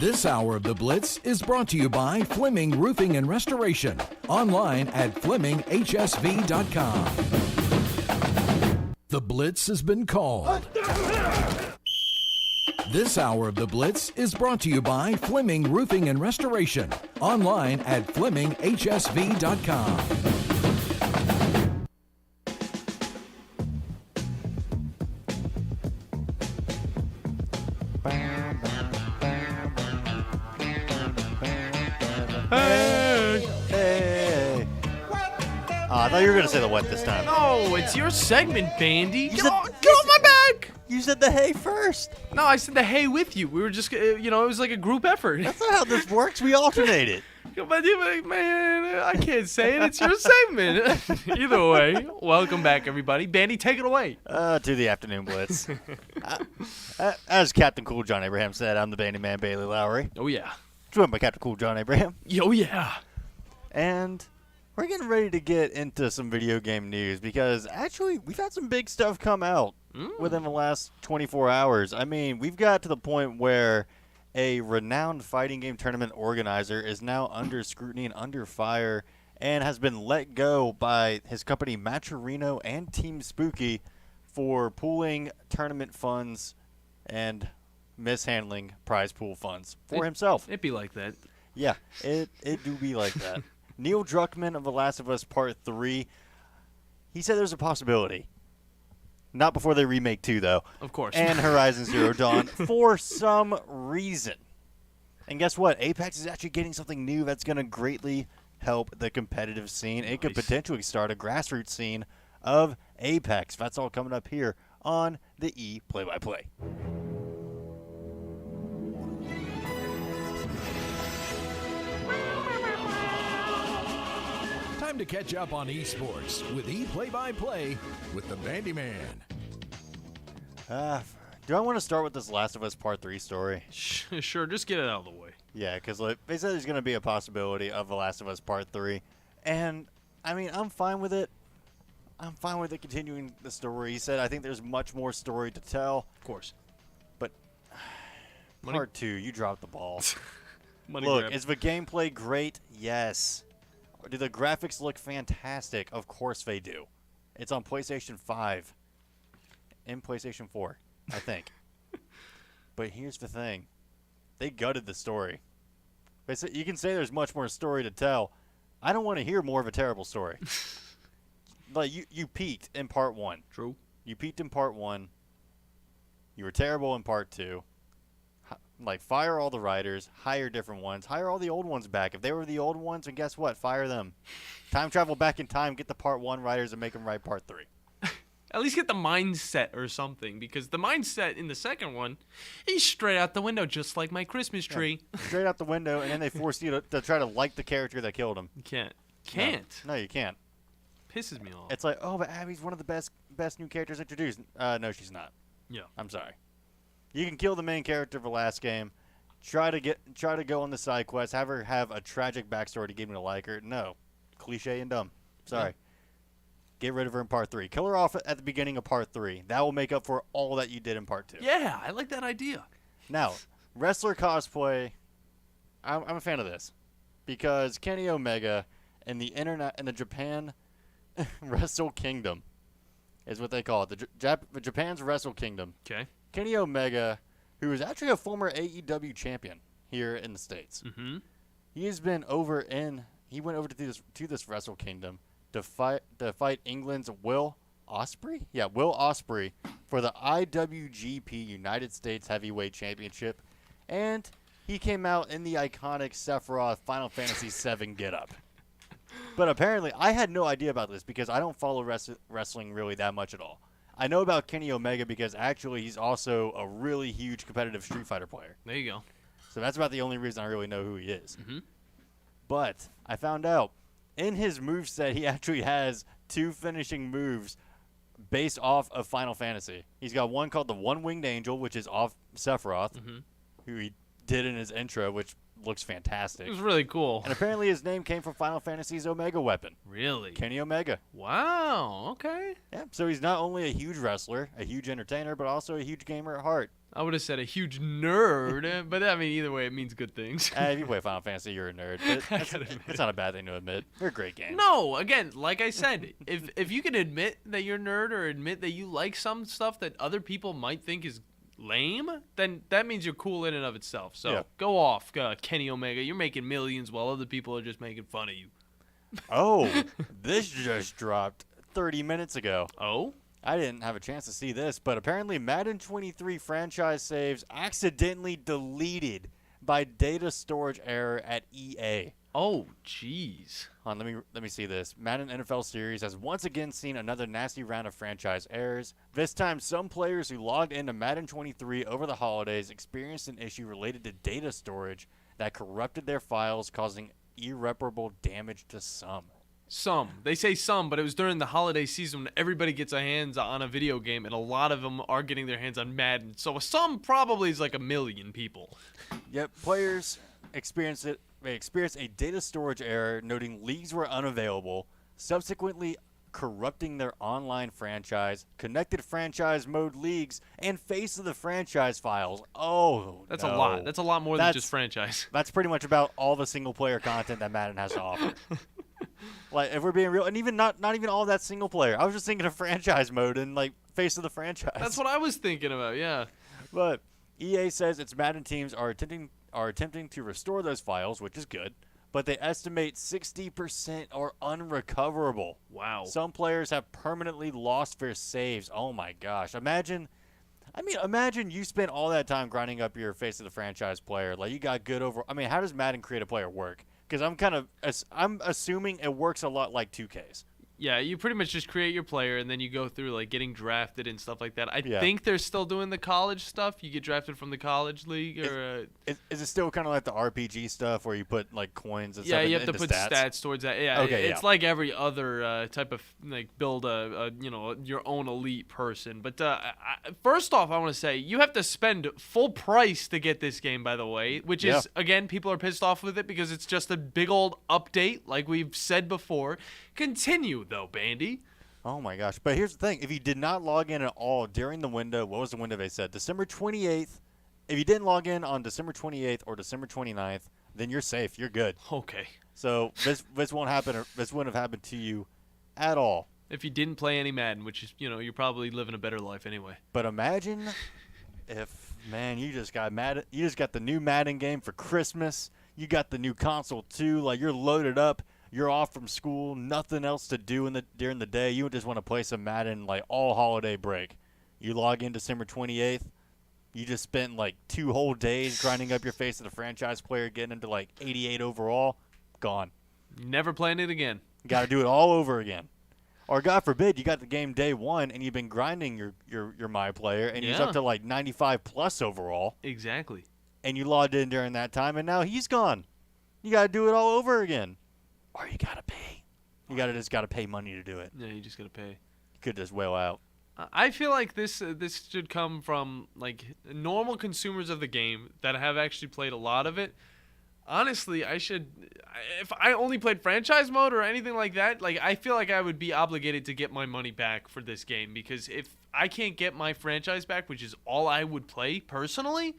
This hour of The Blitz is brought to you by Fleming Roofing and Restoration. Online at FlemingHSV.com. The Blitz has been called. This hour of the Blitz is brought to you by Fleming Roofing and Restoration. Online at FlemingHSV.com. Hey. I thought you were going to say the what this time. No, it's your segment, Bandi. Get off my back! You said the hey first. No, I said the hey with you. We were just, it was like a group effort. That's not how this works. We alternate it. Man, I can't say it. It's your segment. Either way, welcome back, everybody. Bandi, take it away. To the afternoon Blitz. As Captain Cool John Abraham said, I'm the Bandi Man, Bailey Lowry. Oh, yeah. Joined by Captain Cool John Abraham. Oh, yeah. And we're getting ready to get into some video game news because actually we've had some big stuff come out within the last 24 hours. I mean, we've got to the point where a renowned fighting game tournament organizer is now under scrutiny and under fire and has been let go by his company Maturino and Team Spooky for pooling tournament funds and mishandling prize pool funds for himself. It'd be like that. Yeah, it do be like that. Neil Druckmann of The Last of Us Part 3, he said there's a possibility. Not before they remake 2, though. Of course. And Horizon Zero Dawn for some reason. And guess what? Apex is actually getting something new that's going to greatly help the competitive scene. It could potentially start a grassroots scene of Apex. That's all coming up here on the E Play-by-Play. Time to catch up on esports with Play-by-Play with the Bandi Man. Do I want to start with this Last of Us Part 3 story? Sure, just get it out of the way. Yeah, because they said there's going to be a possibility of The Last of Us Part 3. And, I mean, I'm fine with it. I'm fine with it continuing the story. He said, I think there's much more story to tell. Of course. But Part 2, you dropped the ball. Money Look, grab. is the gameplay great? Yes. Do the graphics look fantastic? Of course they do. It's on PlayStation 5 and PlayStation 4, I think. But here's the thing. They gutted the story. They said, you can say there's much more story to tell. I don't want to hear more of a terrible story. Like, you peaked in Part 1. True. You peaked in Part 1. You were terrible in Part 2. Like, fire all the writers, hire different ones, hire all the old ones back. If they were the old ones, then guess what? Fire them. Time travel back in time, get the Part 1 writers and make them write Part 3. At least get the mindset or something, because the mindset in the second one, he's straight out the window, just like my Christmas tree. Yeah, straight out the window, and then they force you to try to like the character that killed him. You can't. Can't. No, you can't. Pisses me off. It's like, oh, but Abby's one of the best new characters introduced. No, she's not. Yeah. I'm sorry. You can kill the main character of the last game. Try to go on the side quest. Have her have a tragic backstory to get me to like her. No, cliche and dumb. Sorry. Get rid of her in Part 3. Kill her off at the beginning of Part 3. That will make up for all that you did in Part 2. Yeah, I like that idea. Now, wrestler cosplay. I'm a fan of this because Kenny Omega and the Japan Wrestle Kingdom is what they call it. The Japan's Wrestle Kingdom. Okay. Kenny Omega, who is actually a former AEW champion here in the States. Mm-hmm. He has been he went over to this Wrestle Kingdom to fight England's Will Ospreay? Yeah, Will Ospreay for the IWGP United States Heavyweight Championship. And he came out in the iconic Sephiroth Final Fantasy VII getup. But apparently, I had no idea about this because I don't follow wrestling really that much at all. I know about Kenny Omega because actually he's also a really huge competitive Street Fighter player. There you go. So that's about the only reason I really know who he is. Mm-hmm. But I found out in his moveset, he actually has 2 finishing moves based off of Final Fantasy. He's got one called the One-Winged Angel, which is off Sephiroth, who he did in his intro, which looks fantastic. It was really cool. And apparently his name came from Final Fantasy's Omega weapon. Really? Kenny Omega. Wow, okay. Yeah, so he's not only a huge wrestler, a huge entertainer, but also a huge gamer at heart. I would have said a huge nerd, but I mean, either way, it means good things. If you play Final Fantasy, you're a nerd. It's not a bad thing to admit. They're great games. No, again, like I said, if you can admit that you're a nerd or admit that you like some stuff that other people might think is lame, then that means you're cool in and of itself. So Yeah. go off, Kenny Omega. You're making millions while other people are just making fun of you. Oh, this just dropped 30 minutes ago. Oh? I didn't have a chance to see this, but apparently Madden 23 franchise saves accidentally deleted by data storage error at EA. Oh, jeez. Hold on, let me see this. Madden NFL Series has once again seen another nasty round of franchise errors. This time, some players who logged into Madden 23 over the holidays experienced an issue related to data storage that corrupted their files, causing irreparable damage to some. Some. They say some, but it was during the holiday season when everybody gets their hands on a video game, and a lot of them are getting their hands on Madden. So some probably is like 1 million people. Yep, players experienced a data storage error, noting leagues were unavailable, subsequently corrupting their online franchise, connected franchise mode leagues, and face of the franchise files. Oh, That's no. a lot. That's a lot more than just franchise. That's pretty much about all the single player content that Madden has to offer. Like, if we're being real, and even not even all that single player. I was just thinking of franchise mode and like face of the franchise. That's what I was thinking about. Yeah. But EA says its Madden teams are attempting to restore those files, which is good, but they estimate 60% are unrecoverable. Wow. Some players have permanently lost their saves. Oh my gosh. Imagine you spent all that time grinding up your face of the franchise player. Like, you got good over. I mean, how does Madden create a player work? Because I'm assuming it works a lot like 2K's. Yeah, you pretty much just create your player, and then you go through, like, getting drafted and stuff like that. I Yeah. think they're still doing the college stuff. You get drafted from the college league. Or Is it still kind of like the RPG stuff where you put, like, coins and yeah, stuff you have to into put stats? stats towards that. Yeah, Okay, it's like every other type of, like, build your own elite person. But first off, I want to say, you have to spend full price to get this game, by the way, which is, again, people are pissed off with it because it's just a big old update, like we've said before. Continue, though, Bandi. Oh my gosh. But here's the thing. If you did not log in at all during the window, what was the window they said? December 28th. If you didn't log in on December 28th or December 29th, then you're safe. You're good. Okay. So this won't happen. This wouldn't have happened to you at all. If you didn't play any Madden, which is, you're probably living a better life anyway. But imagine if, man, you just got the new Madden game for Christmas. You got the new console too. Like, you're loaded up. You're off from school, nothing else to do during the day. You just want to play some Madden, like, all holiday break. You log in December 28th. You just spent, like, 2 whole days grinding up your face of the franchise player, getting into, like, 88 overall. Gone. Never playing it again. You got to do it all over again. Or, God forbid, you got the game day 1, and you've been grinding your My Player, and he's up to, like, 95-plus overall. Exactly. And you logged in during that time, and now he's gone. You got to do it all over again. Or you gotta pay. You just gotta pay money to do it. Yeah, you just gotta pay. You could just wail out. I feel like this should come from, like, normal consumers of the game that have actually played a lot of it. Honestly, if I only played franchise mode or anything like that, like, I feel like I would be obligated to get my money back for this game, because if I can't get my franchise back, which is all I would play personally,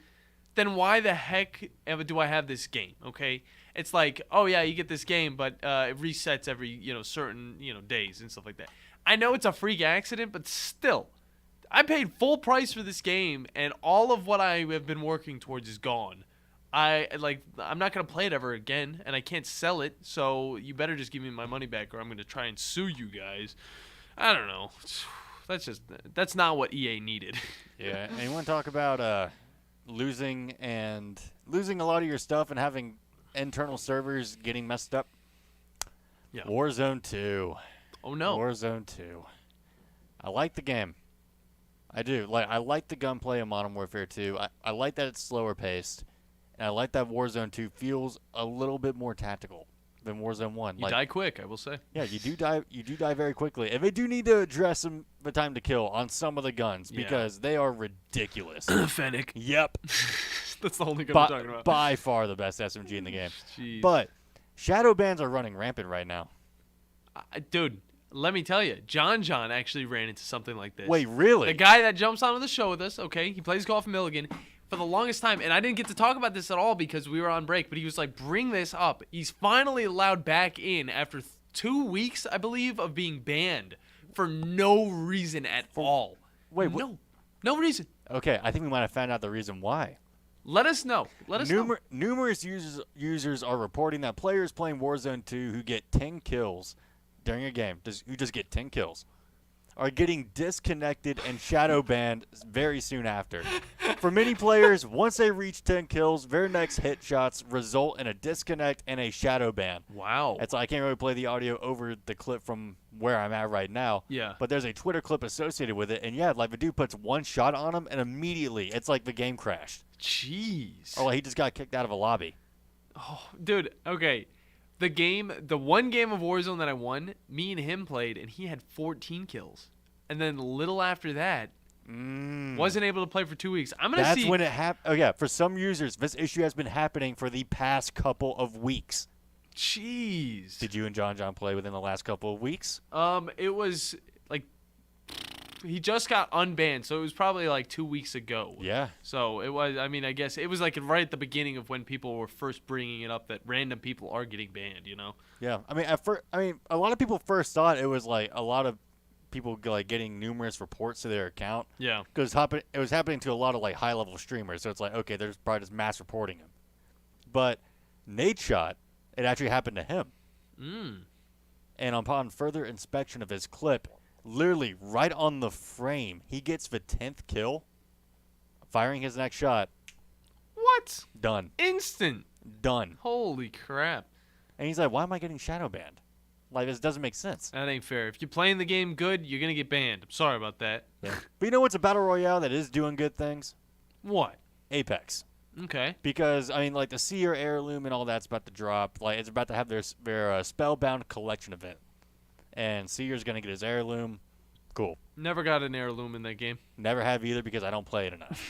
then why the heck do I have this game? Okay. It's like, oh yeah, you get this game, but it resets every, certain, days and stuff like that. I know it's a freak accident, but still, I paid full price for this game, and all of what I have been working towards is gone. I'm not gonna play it ever again, and I can't sell it. So you better just give me my money back, or I'm gonna try and sue you guys. I don't know. That's not what EA needed. Yeah, and you want to talk about losing a lot of your stuff and having internal servers getting messed up? Yeah. Warzone 2. Oh no. Warzone 2. I like the game. I do. I like the gunplay in Modern Warfare 2. I like that it's slower paced. And I like that Warzone 2 feels a little bit more tactical than Warzone 1. You die quick, I will say. Yeah, you do die very quickly. And they do need to address the time to kill on some of the guns because they are ridiculous. Fennec. Yep. That's the only gun I'm talking about. By far the best SMG in the game. Jeez. But shadow bans are running rampant right now. Dude, let me tell you, John actually ran into something like this. Wait, really? The guy that jumps onto the show with us, okay, he plays golf in Milligan. For the longest time, and I didn't get to talk about this at all because we were on break, but he was like, bring this up. He's finally allowed back in after 2 weeks, I believe, of being banned for no reason at all. Wait, no reason. Okay, I think we might have found out the reason why. Let us know. Let us know. Numerous users are reporting that players playing Warzone 2 who get 10 kills during a game, who just get 10 kills, are getting disconnected and shadow banned very soon after. For many players, once they reach 10 kills, their next hit shots result in a disconnect and a shadow ban. Wow. I can't really play the audio over the clip from where I'm at right now. Yeah. But there's a Twitter clip associated with it, and yeah, like the dude puts one shot on him, and immediately it's like the game crashed. Jeez. Or like he just got kicked out of a lobby. Oh, dude. Okay. The one game of Warzone that I won, me and him played, and he had 14 kills. And then a little after that, wasn't able to play for 2 weeks. That's when it happened. Oh, yeah. For some users, this issue has been happening for the past couple of weeks. Jeez. Did you and John play within the last couple of weeks? It was like he just got unbanned, so it was probably like 2 weeks ago. Yeah. So it was. I mean, I guess it was like right at the beginning of when people were first bringing it up that random people are getting banned. You know. Yeah. I mean, a lot of people first thought it was like a lot of people like getting numerous reports to their account. Yeah. Because it was happening to a lot of like high-level streamers, so it's like, okay, they're probably just mass reporting him. But Nadeshot, it actually happened to him. And upon further inspection of his clip, literally right on the frame, he gets the 10th kill, firing his next shot. What? Done. Instant. Done. Holy crap. And he's like, why am I getting shadow banned? Like, this doesn't make sense. That ain't fair. If you're playing the game good, you're going to get banned. I'm sorry about that. Yeah. But you know what's a battle royale that is doing good things? What? Apex. Okay. Because, I mean, like, the Seer Heirloom and all that's about to drop. Like, it's about to have their Spellbound collection event. And Seer's going to get his Heirloom. Cool. Never got an Heirloom in that game. Never have either because I don't play it enough.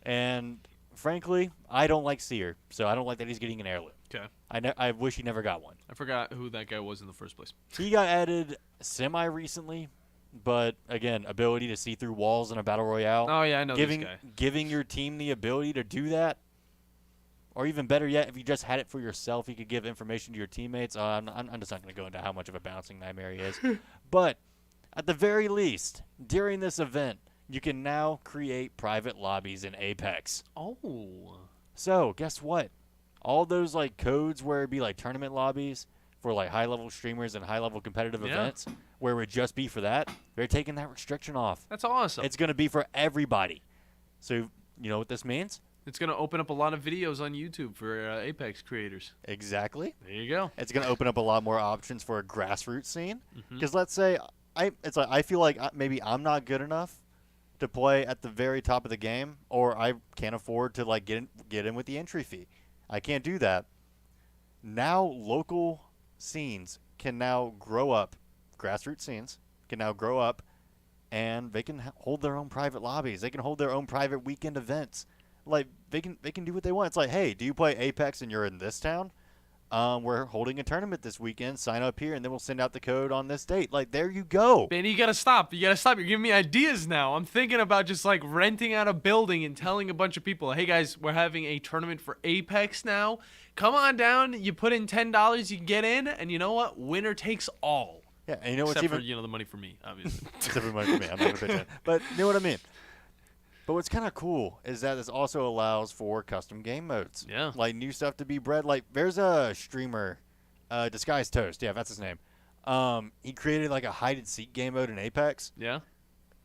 And, frankly, I don't like Seer. So I don't like that he's getting an Heirloom. Okay. I wish he never got one. I forgot who that guy was in the first place. He got added semi-recently. But, again, ability to see through walls in a battle royale. Oh, yeah, I know this guy. Giving your team the ability to do that. Or even better yet, if you just had it for yourself, you could give information to your teammates. I'm just not going to go into how much of a bouncing nightmare he is. But, at the very least, during this event, you can now create private lobbies in Apex. Oh. So, guess what? All those, like, codes where it'd be, like, tournament lobbies for, like, high-level streamers and high-level competitive events, where it would just be for that, they're taking that restriction off. That's awesome. It's going to be for everybody. So, you know what this means? It's going to open up a lot of videos on YouTube for Apex creators. Exactly. There you go. It's going to open up a lot more options for a grassroots scene. Because let's say, I feel like maybe I'm not good enough to play at the very top of the game, or I can't afford to like get in with the entry fee. I can't do that. Now local scenes can now grow up, grassroots scenes can now grow up, and they can hold their own private lobbies. They can hold their own private weekend events. Like they can do what they want. It's like, hey, do you play Apex and you're in this town? We're holding a tournament this weekend. Sign up here, and then we'll send out the code on this date. Like, there you go. Man, you gotta stop. You gotta stop. You're giving me ideas now. I'm thinking about just like renting out a building and telling a bunch of people, hey guys, we're having a tournament for Apex now. Come on down. You put in $10, you can get in, and you know what? Winner takes all. Yeah, and you know what's Except even for, the money for me, obviously. Except for money for me. I'm not gonna pitch in. But you know what I mean. But what's kind of cool is that this also allows for custom game modes. Yeah. Like new stuff to be bred. Like there's a streamer, Disguised Toast. Yeah, that's his name. He created like a hide and seek game mode in Apex. Yeah.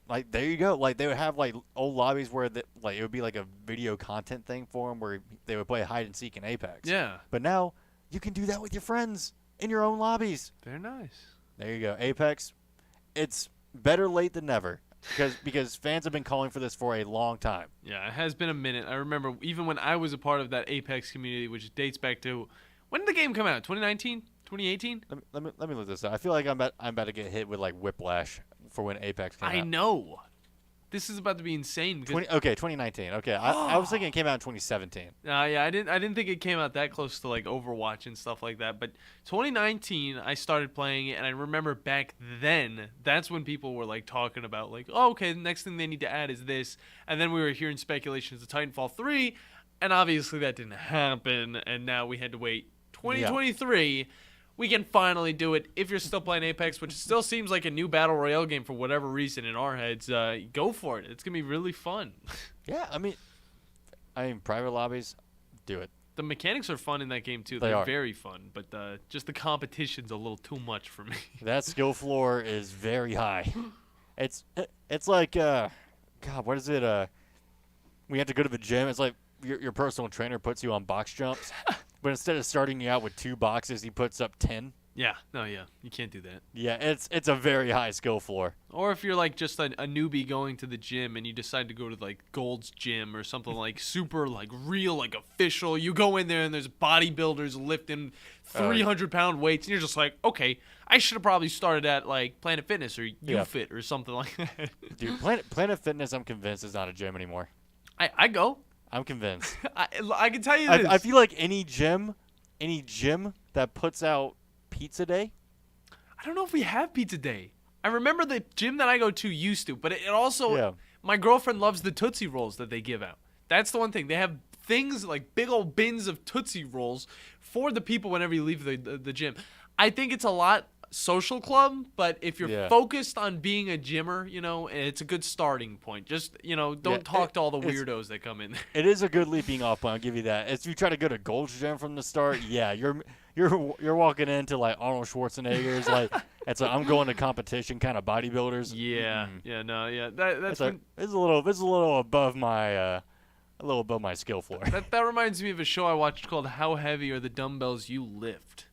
Like there you go. Like they would have like old lobbies where it would be like a video content thing for them where they would play hide and seek in Apex. Yeah. But now you can do that with your friends in your own lobbies. Very nice. There you go. Apex. It's better late than never. Because fans have been calling for this for a long time. Yeah, it has been a minute. I remember even when I was a part of that Apex community, which dates back to when did the game come out? 2019? 2018? Let me look this up. I feel like I'm about to get hit with like whiplash for when Apex came out. I know. This is about to be insane. 2019. Okay, I was thinking it came out in 2017. Yeah, I didn't think it came out that close to like Overwatch and stuff like that. But 2019, I started playing it, and I remember back then, that's when people were like talking about like, oh, okay, the next thing they need to add is this, and then we were hearing speculations of Titanfall 3, and obviously that didn't happen, and now we had to wait 2023. Yeah. we can finally do it. If you're still playing Apex, which still seems like a new Battle Royale game for whatever reason in our heads, go for it. It's going to be really fun. Yeah, I mean, private lobbies, do it. The mechanics are fun in that game, too. They They're are. very fun, but just the competition's a little too much for me. That skill floor is very high. It's like, God, what is it? We have to go to the gym. It's like your personal trainer puts you on box jumps, but instead of starting you out with 2 boxes, he puts up 10. Yeah, you can't do that. Yeah, it's a very high skill floor. Or if you're like just a newbie going to the gym and you decide to go to like Gold's Gym or something like super like real like official, you go in there and there's bodybuilders lifting 300-pound weights and you're just like, okay, I should have probably started at like Planet Fitness or YouFit or something like that. Dude, Planet Fitness, I'm convinced is not a gym anymore. I go. I'm convinced. I can tell you this. I feel like any gym that puts out Pizza Day. I don't know if we have Pizza Day. I remember the gym that I go to used to, but it also, my girlfriend loves the Tootsie Rolls that they give out. That's the one thing. They have things like big old bins of Tootsie Rolls for the people whenever you leave the gym. I think it's a lot social club, but if you're focused on being a gymmer, it's a good starting point. Just, don't talk to all the weirdos that come in there. It is a good leaping off point, I'll give you that. If you try to go to Gold's Gym from the start, you're walking into like Arnold Schwarzenegger's like it's like I'm going to competition kind of bodybuilders. That's it's a little above my skill floor. That reminds me of a show I watched called How Heavy Are the Dumbbells You Lift?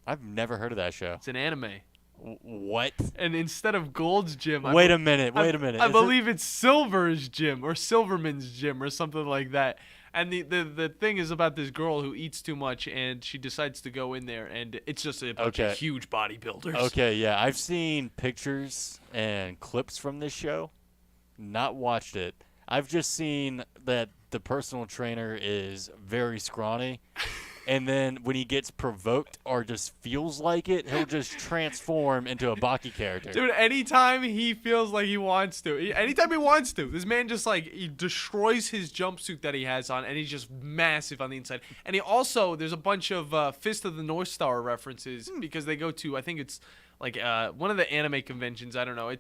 I've never heard of that show. It's an anime. What? And instead of Gold's Gym, wait a minute. I believe it's Silver's Gym or Silverman's Gym or something like that. And the thing is about this girl who eats too much, and she decides to go in there, and it's just a bunch of huge bodybuilders. Okay, yeah. I've seen pictures and clips from this show. Not watched it. I've just seen that the personal trainer is very scrawny. And then when he gets provoked or just feels like it, he'll just transform into a Baki character. Dude, anytime he feels like he wants to, this man just like he destroys his jumpsuit that he has on, and he's just massive on the inside. And he also, there's a bunch of Fist of the North Star references because they go to, I think it's like one of the anime conventions. I don't know.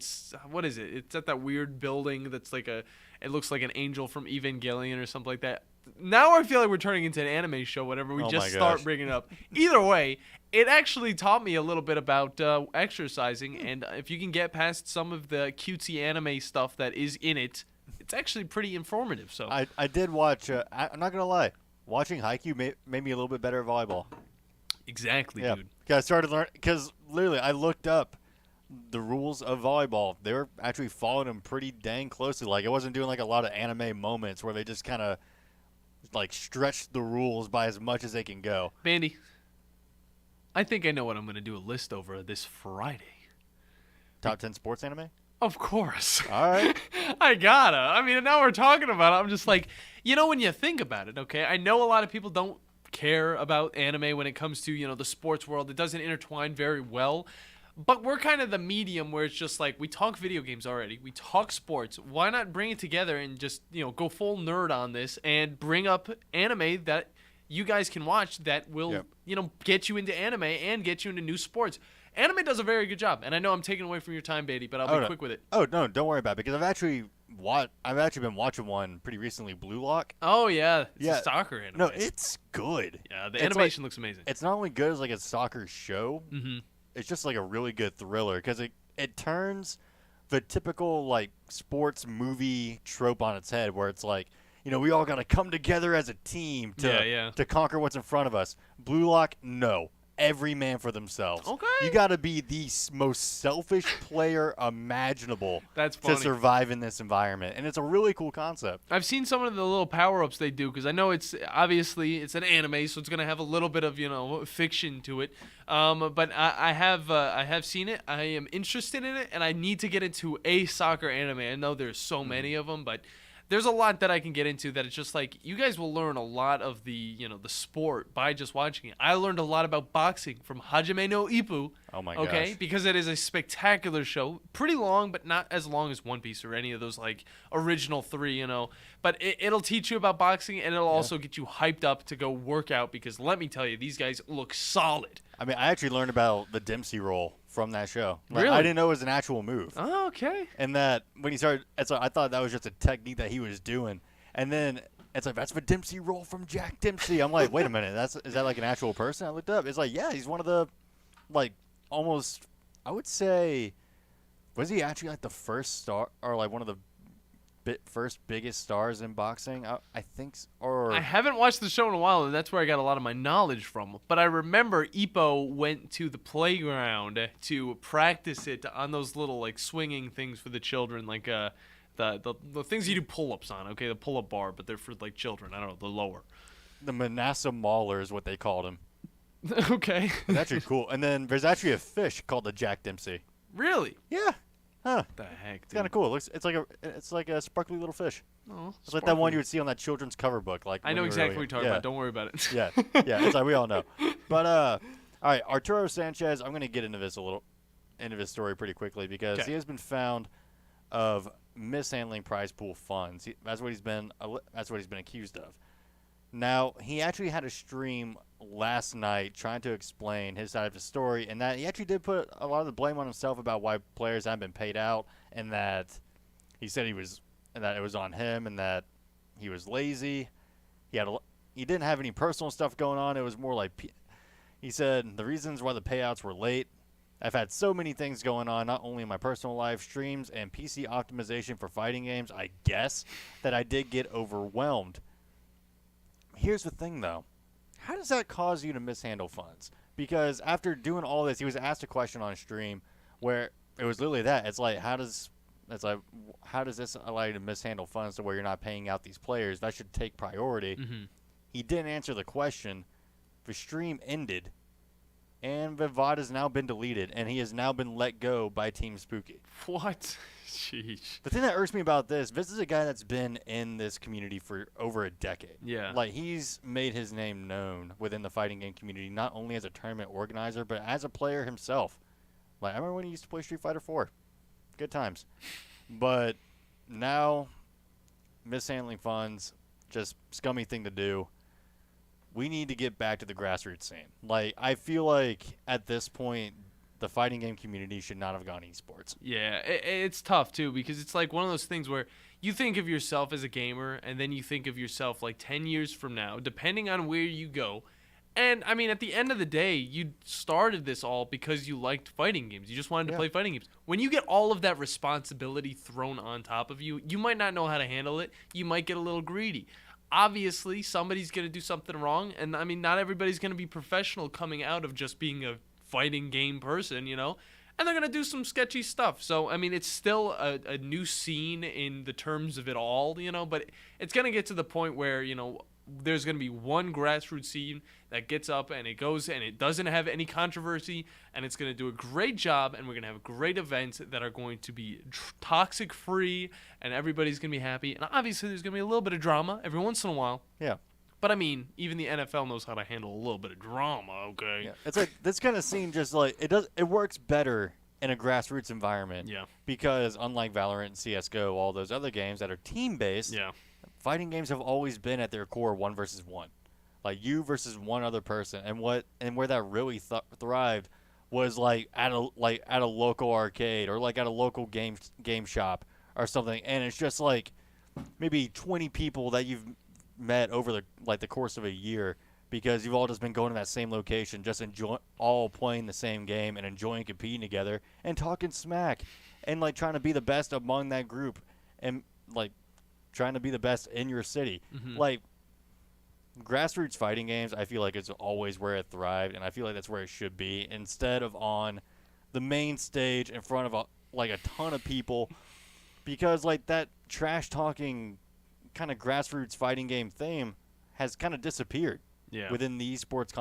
What is it? It's at that weird building that's like it looks like an angel from Evangelion or something like that. Now I feel like we're turning into an anime show whenever we just start bringing it up. Either way, it actually taught me a little bit about exercising, and if you can get past some of the cutesy anime stuff that is in it, it's actually pretty informative. So I did watch. I'm not gonna lie, watching Haikyuu made me a little bit better at volleyball. Exactly, dude. I started learning because literally I looked up the rules of volleyball. They were actually following them pretty dang closely. Like it wasn't doing like a lot of anime moments where they just kind of like stretch the rules by as much as they can go. Bandi, I think I know what I'm going to do a list over this Friday. Top 10 sports anime? Of course. All right. I gotta. I mean, now we're talking about it. I'm just like, when you think about it, okay, I know a lot of people don't care about anime when it comes to, the sports world. It doesn't intertwine very well. But we're kind of the medium where it's just like we talk video games already. We talk sports. Why not bring it together and just, go full nerd on this and bring up anime that you guys can watch that will, get you into anime and get you into new sports. Anime does a very good job. And I know I'm taking away from your time, Bandi, but I'll be quick with it. Oh, no, don't worry about it because I've actually been watching one pretty recently, Blue Lock. Oh, yeah. It's a soccer anime. No, it's good. Yeah, the animation looks amazing. It's not only good as like a soccer show. Mm-hmm. It's just like a really good thriller because it turns the typical like sports movie trope on its head where it's like, we all got to come together as a team to conquer what's in front of us. Blue Lock, no. Every man for themselves. Okay. You got to be the most selfish player imaginable That's funny. to survive in this environment. And it's a really cool concept. I've seen some of the little power-ups they do because I know it's an anime, so it's going to have a little bit of, fiction to it. But I have seen it. I am interested in it, and I need to get into a soccer anime. I know there's so many of them, but there's a lot that I can get into that it's just like you guys will learn a lot of the the sport by just watching it. I learned a lot about boxing from Hajime no Ippo. Oh my okay, gosh. because it is a spectacular show, pretty long, but not as long as One Piece or any of those like original 3. But it'll teach you about boxing and it'll also get you hyped up to go work out because let me tell you, these guys look solid. I mean, I actually learned about the Dempsey roll from that show. Like, Really? I didn't know it was an actual move. Oh, okay. And that when he started, I thought that was just a technique that he was doing. And then it's like, that's the Dempsey roll from Jack Dempsey. I'm like, wait a minute, is that like an actual person? I looked up. It's like, yeah, he's one of the, like, almost, I would say, was he actually like the first star or like one of the first biggest stars in boxing? I think, or I haven't watched the show in a while, and that's where I got a lot of my knowledge from. But I remember Ippo went to the playground to practice it on those little like swinging things for the children, like the things you do pull-ups on. Okay, the pull-up bar, but they're for like children. I don't know, the lower. The Manasseh Mauler is what they called him. Okay. It's actually cool. And then there's actually a fish called the Jack Dempsey. Really? Yeah. Huh. The heck, It's kind of cool. It's like a sparkly little fish. Oh, it's like that one you would see on that children's cover book. Like I know exactly what you're talking about. Don't worry about it. Yeah. It's like we all know. But all right, Arturo Sanchez. I'm gonna get into this story pretty quickly because he has been found of mishandling prize pool funds. That's what he's been accused of. Now, he actually had a stream last night trying to explain his side of the story, and that he actually did put a lot of the blame on himself about why players haven't been paid out, and that he said that it was on him, and that he was lazy. He didn't have any personal stuff going on. It was more like he said the reasons why the payouts were late. I've had so many things going on, not only in my personal life, streams, and PC optimization for fighting games, I guess, that I did get overwhelmed. Here's the thing, though. How does that cause you to mishandle funds? Because after doing all this, he was asked a question on stream where it was literally that. It's like, how does this allow you to mishandle funds to where you're not paying out these players? That should take priority. Mm-hmm. He didn't answer the question. The stream ended, and the VOD has now been deleted, and he has now been let go by Team Spooky. What? Sheesh. The thing that irks me about this is a guy that's been in this community for over a decade. Yeah. Like, he's made his name known within the fighting game community, not only as a tournament organizer, but as a player himself. Like, I remember when he used to play Street Fighter 4. Good times. But now, mishandling funds, just scummy thing to do. We need to get back to the grassroots scene. Like, I feel like at this point, the fighting game community should not have gone esports. Yeah, it's tough, too, because it's like one of those things where you think of yourself as a gamer, and then you think of yourself like 10 years from now, depending on where you go. And, I mean, at the end of the day, you started this all because you liked fighting games. You just wanted to play fighting games. When you get all of that responsibility thrown on top of you, you might not know how to handle it. You might get a little greedy. Obviously, somebody's going to do something wrong, and, I mean, not everybody's going to be professional coming out of just being a fighting game person, you know, and they're going to do some sketchy stuff. So, I mean, it's still a new scene in the terms of it all, you know, but it's going to get to the point where, you know, there's going to be one grassroots scene that gets up and it goes and it doesn't have any controversy, and it's going to do a great job, and we're going to have great events that are going to be toxic free, and everybody's going to be happy. And obviously there's going to be a little bit of drama every once in a while. Yeah. But I mean, even the NFL knows how to handle a little bit of drama, okay? Yeah. It's like this kind of scene just like it works better in a grassroots environment. Yeah. Because unlike Valorant and CS:GO, all those other games that are team-based, fighting games have always been at their core 1 versus 1. Like you versus one other person. And where that really thrived was like at a local arcade or like at a local game shop or something. And it's just like maybe 20 people that you've met over the course of a year because you've all just been going to that same location, just all playing the same game and enjoying competing together and talking smack and like trying to be the best among that group and like trying to be the best in your city. Mm-hmm. Like grassroots fighting games, I feel like it's always where it thrived, and I feel like that's where it should be instead of on the main stage in front of a ton of people, because like that trash talking kind of grassroots fighting game theme has kind of disappeared within the esports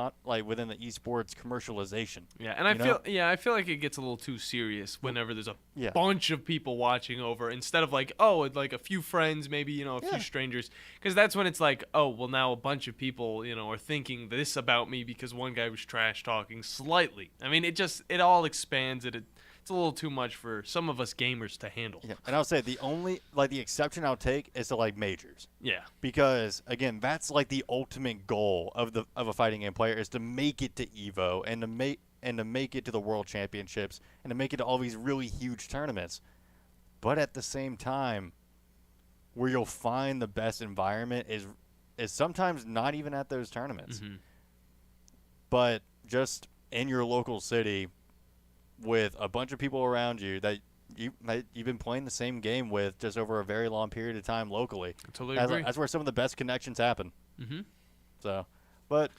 within the esports commercialization. Yeah, and I feel like it gets a little too serious whenever there's a bunch of people watching over instead of like a few friends, maybe, you know, a few strangers, because that's when it's like, oh, well, now a bunch of people, you know, are thinking this about me because one guy was trash talking slightly. I mean, it all expands it it's a little too much for some of us gamers to handle. Yeah. And I'll say the only the exception I'll take is to majors. Yeah. Because again, that's the ultimate goal of a fighting game player is to make it to Evo and to make it to the World Championships and to make it to all these really huge tournaments. But at the same time, where you'll find the best environment is sometimes not even at those tournaments. Mm-hmm. But just in your local city with a bunch of people around you that you've been playing the same game with just over a very long period of time locally. I totally agree. That's where some of the best connections happen. Mm-hmm. So, but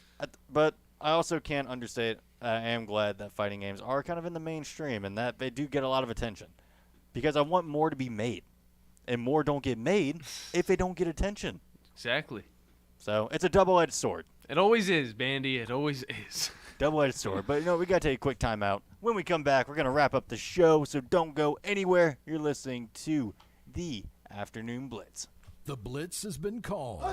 I also can't understate. I am glad that fighting games are kind of in the mainstream and that they do get a lot of attention, because I want more to be made, and more don't get made if they don't get attention. Exactly. So it's a double-edged sword. It always is, Bandy. It always is. Double-edged sword. But, we got to take a quick time out. When we come back, we're going to wrap up the show, so don't go anywhere. You're listening to the Afternoon Blitz. The Blitz has been called.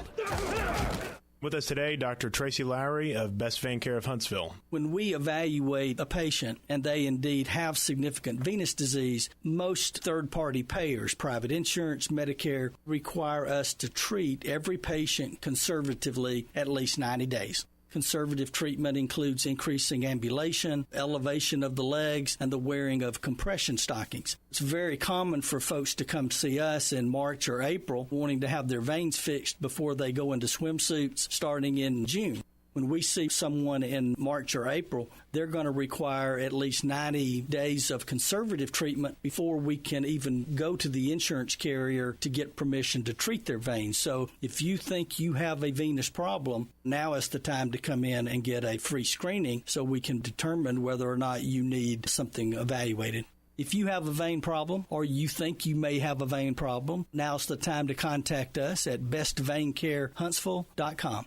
With us today, Dr. Tracy Lowry of Best Vein Care of Huntsville. When we evaluate a patient and they indeed have significant venous disease, most third-party payers, private insurance, Medicare, require us to treat every patient conservatively at least 90 days. Conservative treatment includes increasing ambulation, elevation of the legs, and the wearing of compression stockings. It's very common for folks to come see us in March or April wanting to have their veins fixed before they go into swimsuits starting in June. When we see someone in March or April, they're going to require at least 90 days of conservative treatment before we can even go to the insurance carrier to get permission to treat their veins. So if you think you have a venous problem, now is the time to come in and get a free screening so we can determine whether or not you need something evaluated. If you have a vein problem or you think you may have a vein problem, now's the time to contact us at bestveincarehuntsville.com.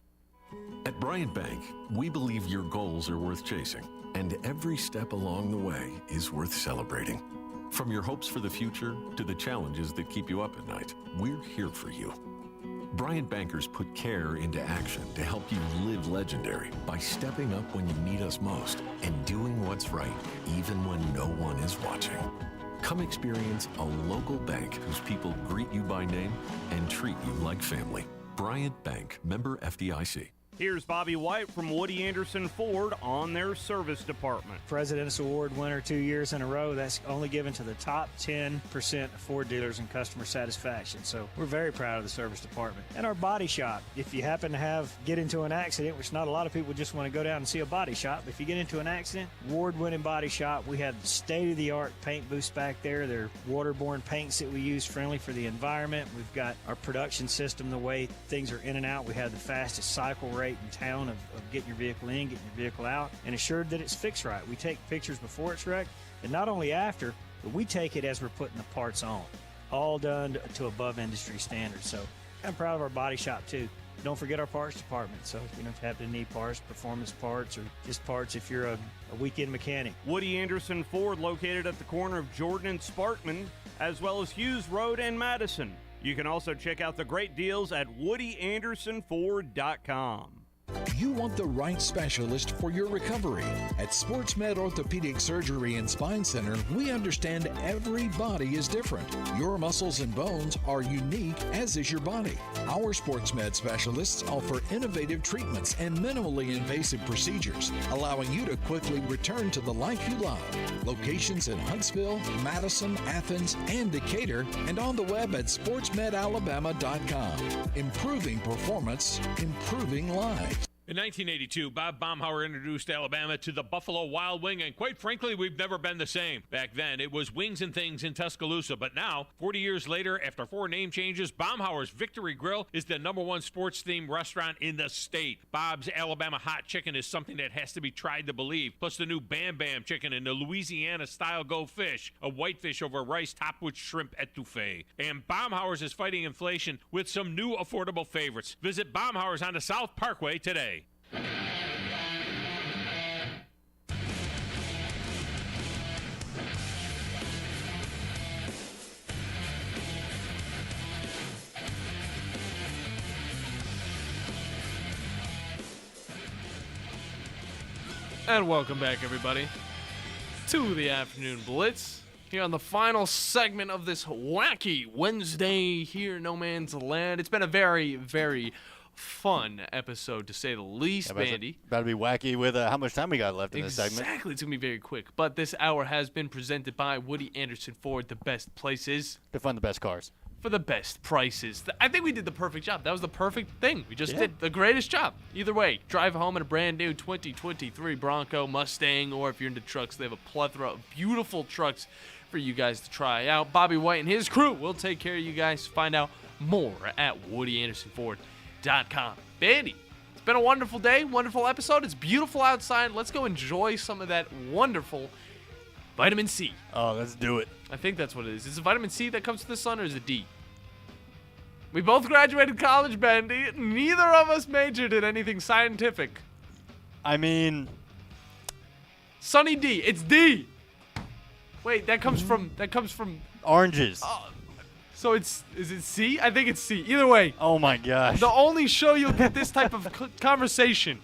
At Bryant Bank, we believe your goals are worth chasing, and every step along the way is worth celebrating. From your hopes for the future to the challenges that keep you up at night, we're here for you. Bryant Bankers put care into action to help you live legendary by stepping up when you need us most and doing what's right, even when no one is watching. Come experience a local bank whose people greet you by name and treat you like family. Bryant Bank, member FDIC. Here's Bobby White from Woody Anderson Ford on their service department. President's Award winner 2 years in a row. That's only given to the top 10% of Ford dealers in customer satisfaction. So we're very proud of the service department. And our body shop. If you happen to get into an accident, which not a lot of people just want to go down and see a body shop. If you get into an accident, award-winning body shop. We have state-of-the-art paint booths back there. They're waterborne paints that we use, friendly for the environment. We've got our production system, the way things are in and out. We have the fastest cycle rate in town of getting your vehicle in, getting your vehicle out, and assured that it's fixed right. We take pictures before it's wrecked, and not only after, but we take it as we're putting the parts on. All done to above industry standards. So I'm proud of our body shop too. Don't forget our parts department. So if you don't happen to need parts, performance parts, or just parts if you're a weekend mechanic. Woody Anderson Ford, located at the corner of Jordan and Sparkman, as well as Hughes Road and Madison. You can also check out the great deals at WoodyAndersonFord.com. You want the right specialist for your recovery. At SportsMed Orthopedic Surgery and Spine Center, we understand every body is different. Your muscles and bones are unique, as is your body. Our SportsMed specialists offer innovative treatments and minimally invasive procedures, allowing you to quickly return to the life you love. Locations in Huntsville, Madison, Athens, and Decatur, and on the web at sportsmedalabama.com. Improving performance, improving lives. In 1982, Bob Baumhauer introduced Alabama to the Buffalo Wild Wing, and quite frankly, we've never been the same. Back then, it was Wings and Things in Tuscaloosa, but now, 40 years later, after 4 name changes, Baumhauer's Victory Grill is the #1 sports-themed restaurant in the state. Bob's Alabama Hot Chicken is something that has to be tried to believe, plus the new Bam Bam Chicken and the Louisiana-style Go Fish, a whitefish over rice topped with shrimp etouffee. And Baumhauer's is fighting inflation with some new affordable favorites. Visit Baumhauer's on the South Parkway today. And welcome back, everybody. to the Afternoon Blitz. Here on the final segment of this wacky Wednesday here in No Man's Land. It's been a very, very fun episode, to say the least, Bandy. About to be wacky with how much time we got left in this segment. Exactly. It's going to be very quick. But this hour has been presented by Woody Anderson Ford, the best places to find the best cars. For the best prices. I think we did the perfect job. That was the perfect thing. We just did the greatest job. Either way, drive home in a brand new 2023 Bronco, Mustang, or if you're into trucks, they have a plethora of beautiful trucks for you guys to try out. Bobby White and his crew will take care of you guys. Find out more at WoodyAndersonFord.com. Bandy, it's been a wonderful day, wonderful episode. It's beautiful outside. Let's go enjoy some of that wonderful vitamin C. Oh, let's do it. I think that's what it is. Is it vitamin C that comes to the sun, or is it D? We both graduated college, Bandy. Neither of us majored in anything scientific. I mean, Sunny D. It's D. Wait, that comes from oranges. So is it C? I think it's C. Either way. Oh my gosh. The only show you'll get this type of conversation,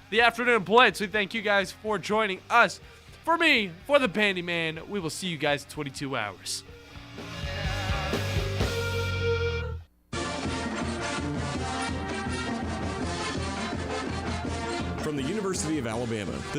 the Afternoon Blitz. We thank you guys for joining us. For me, for the Bandy Man, we will see you guys in 22 hours. From the University of Alabama.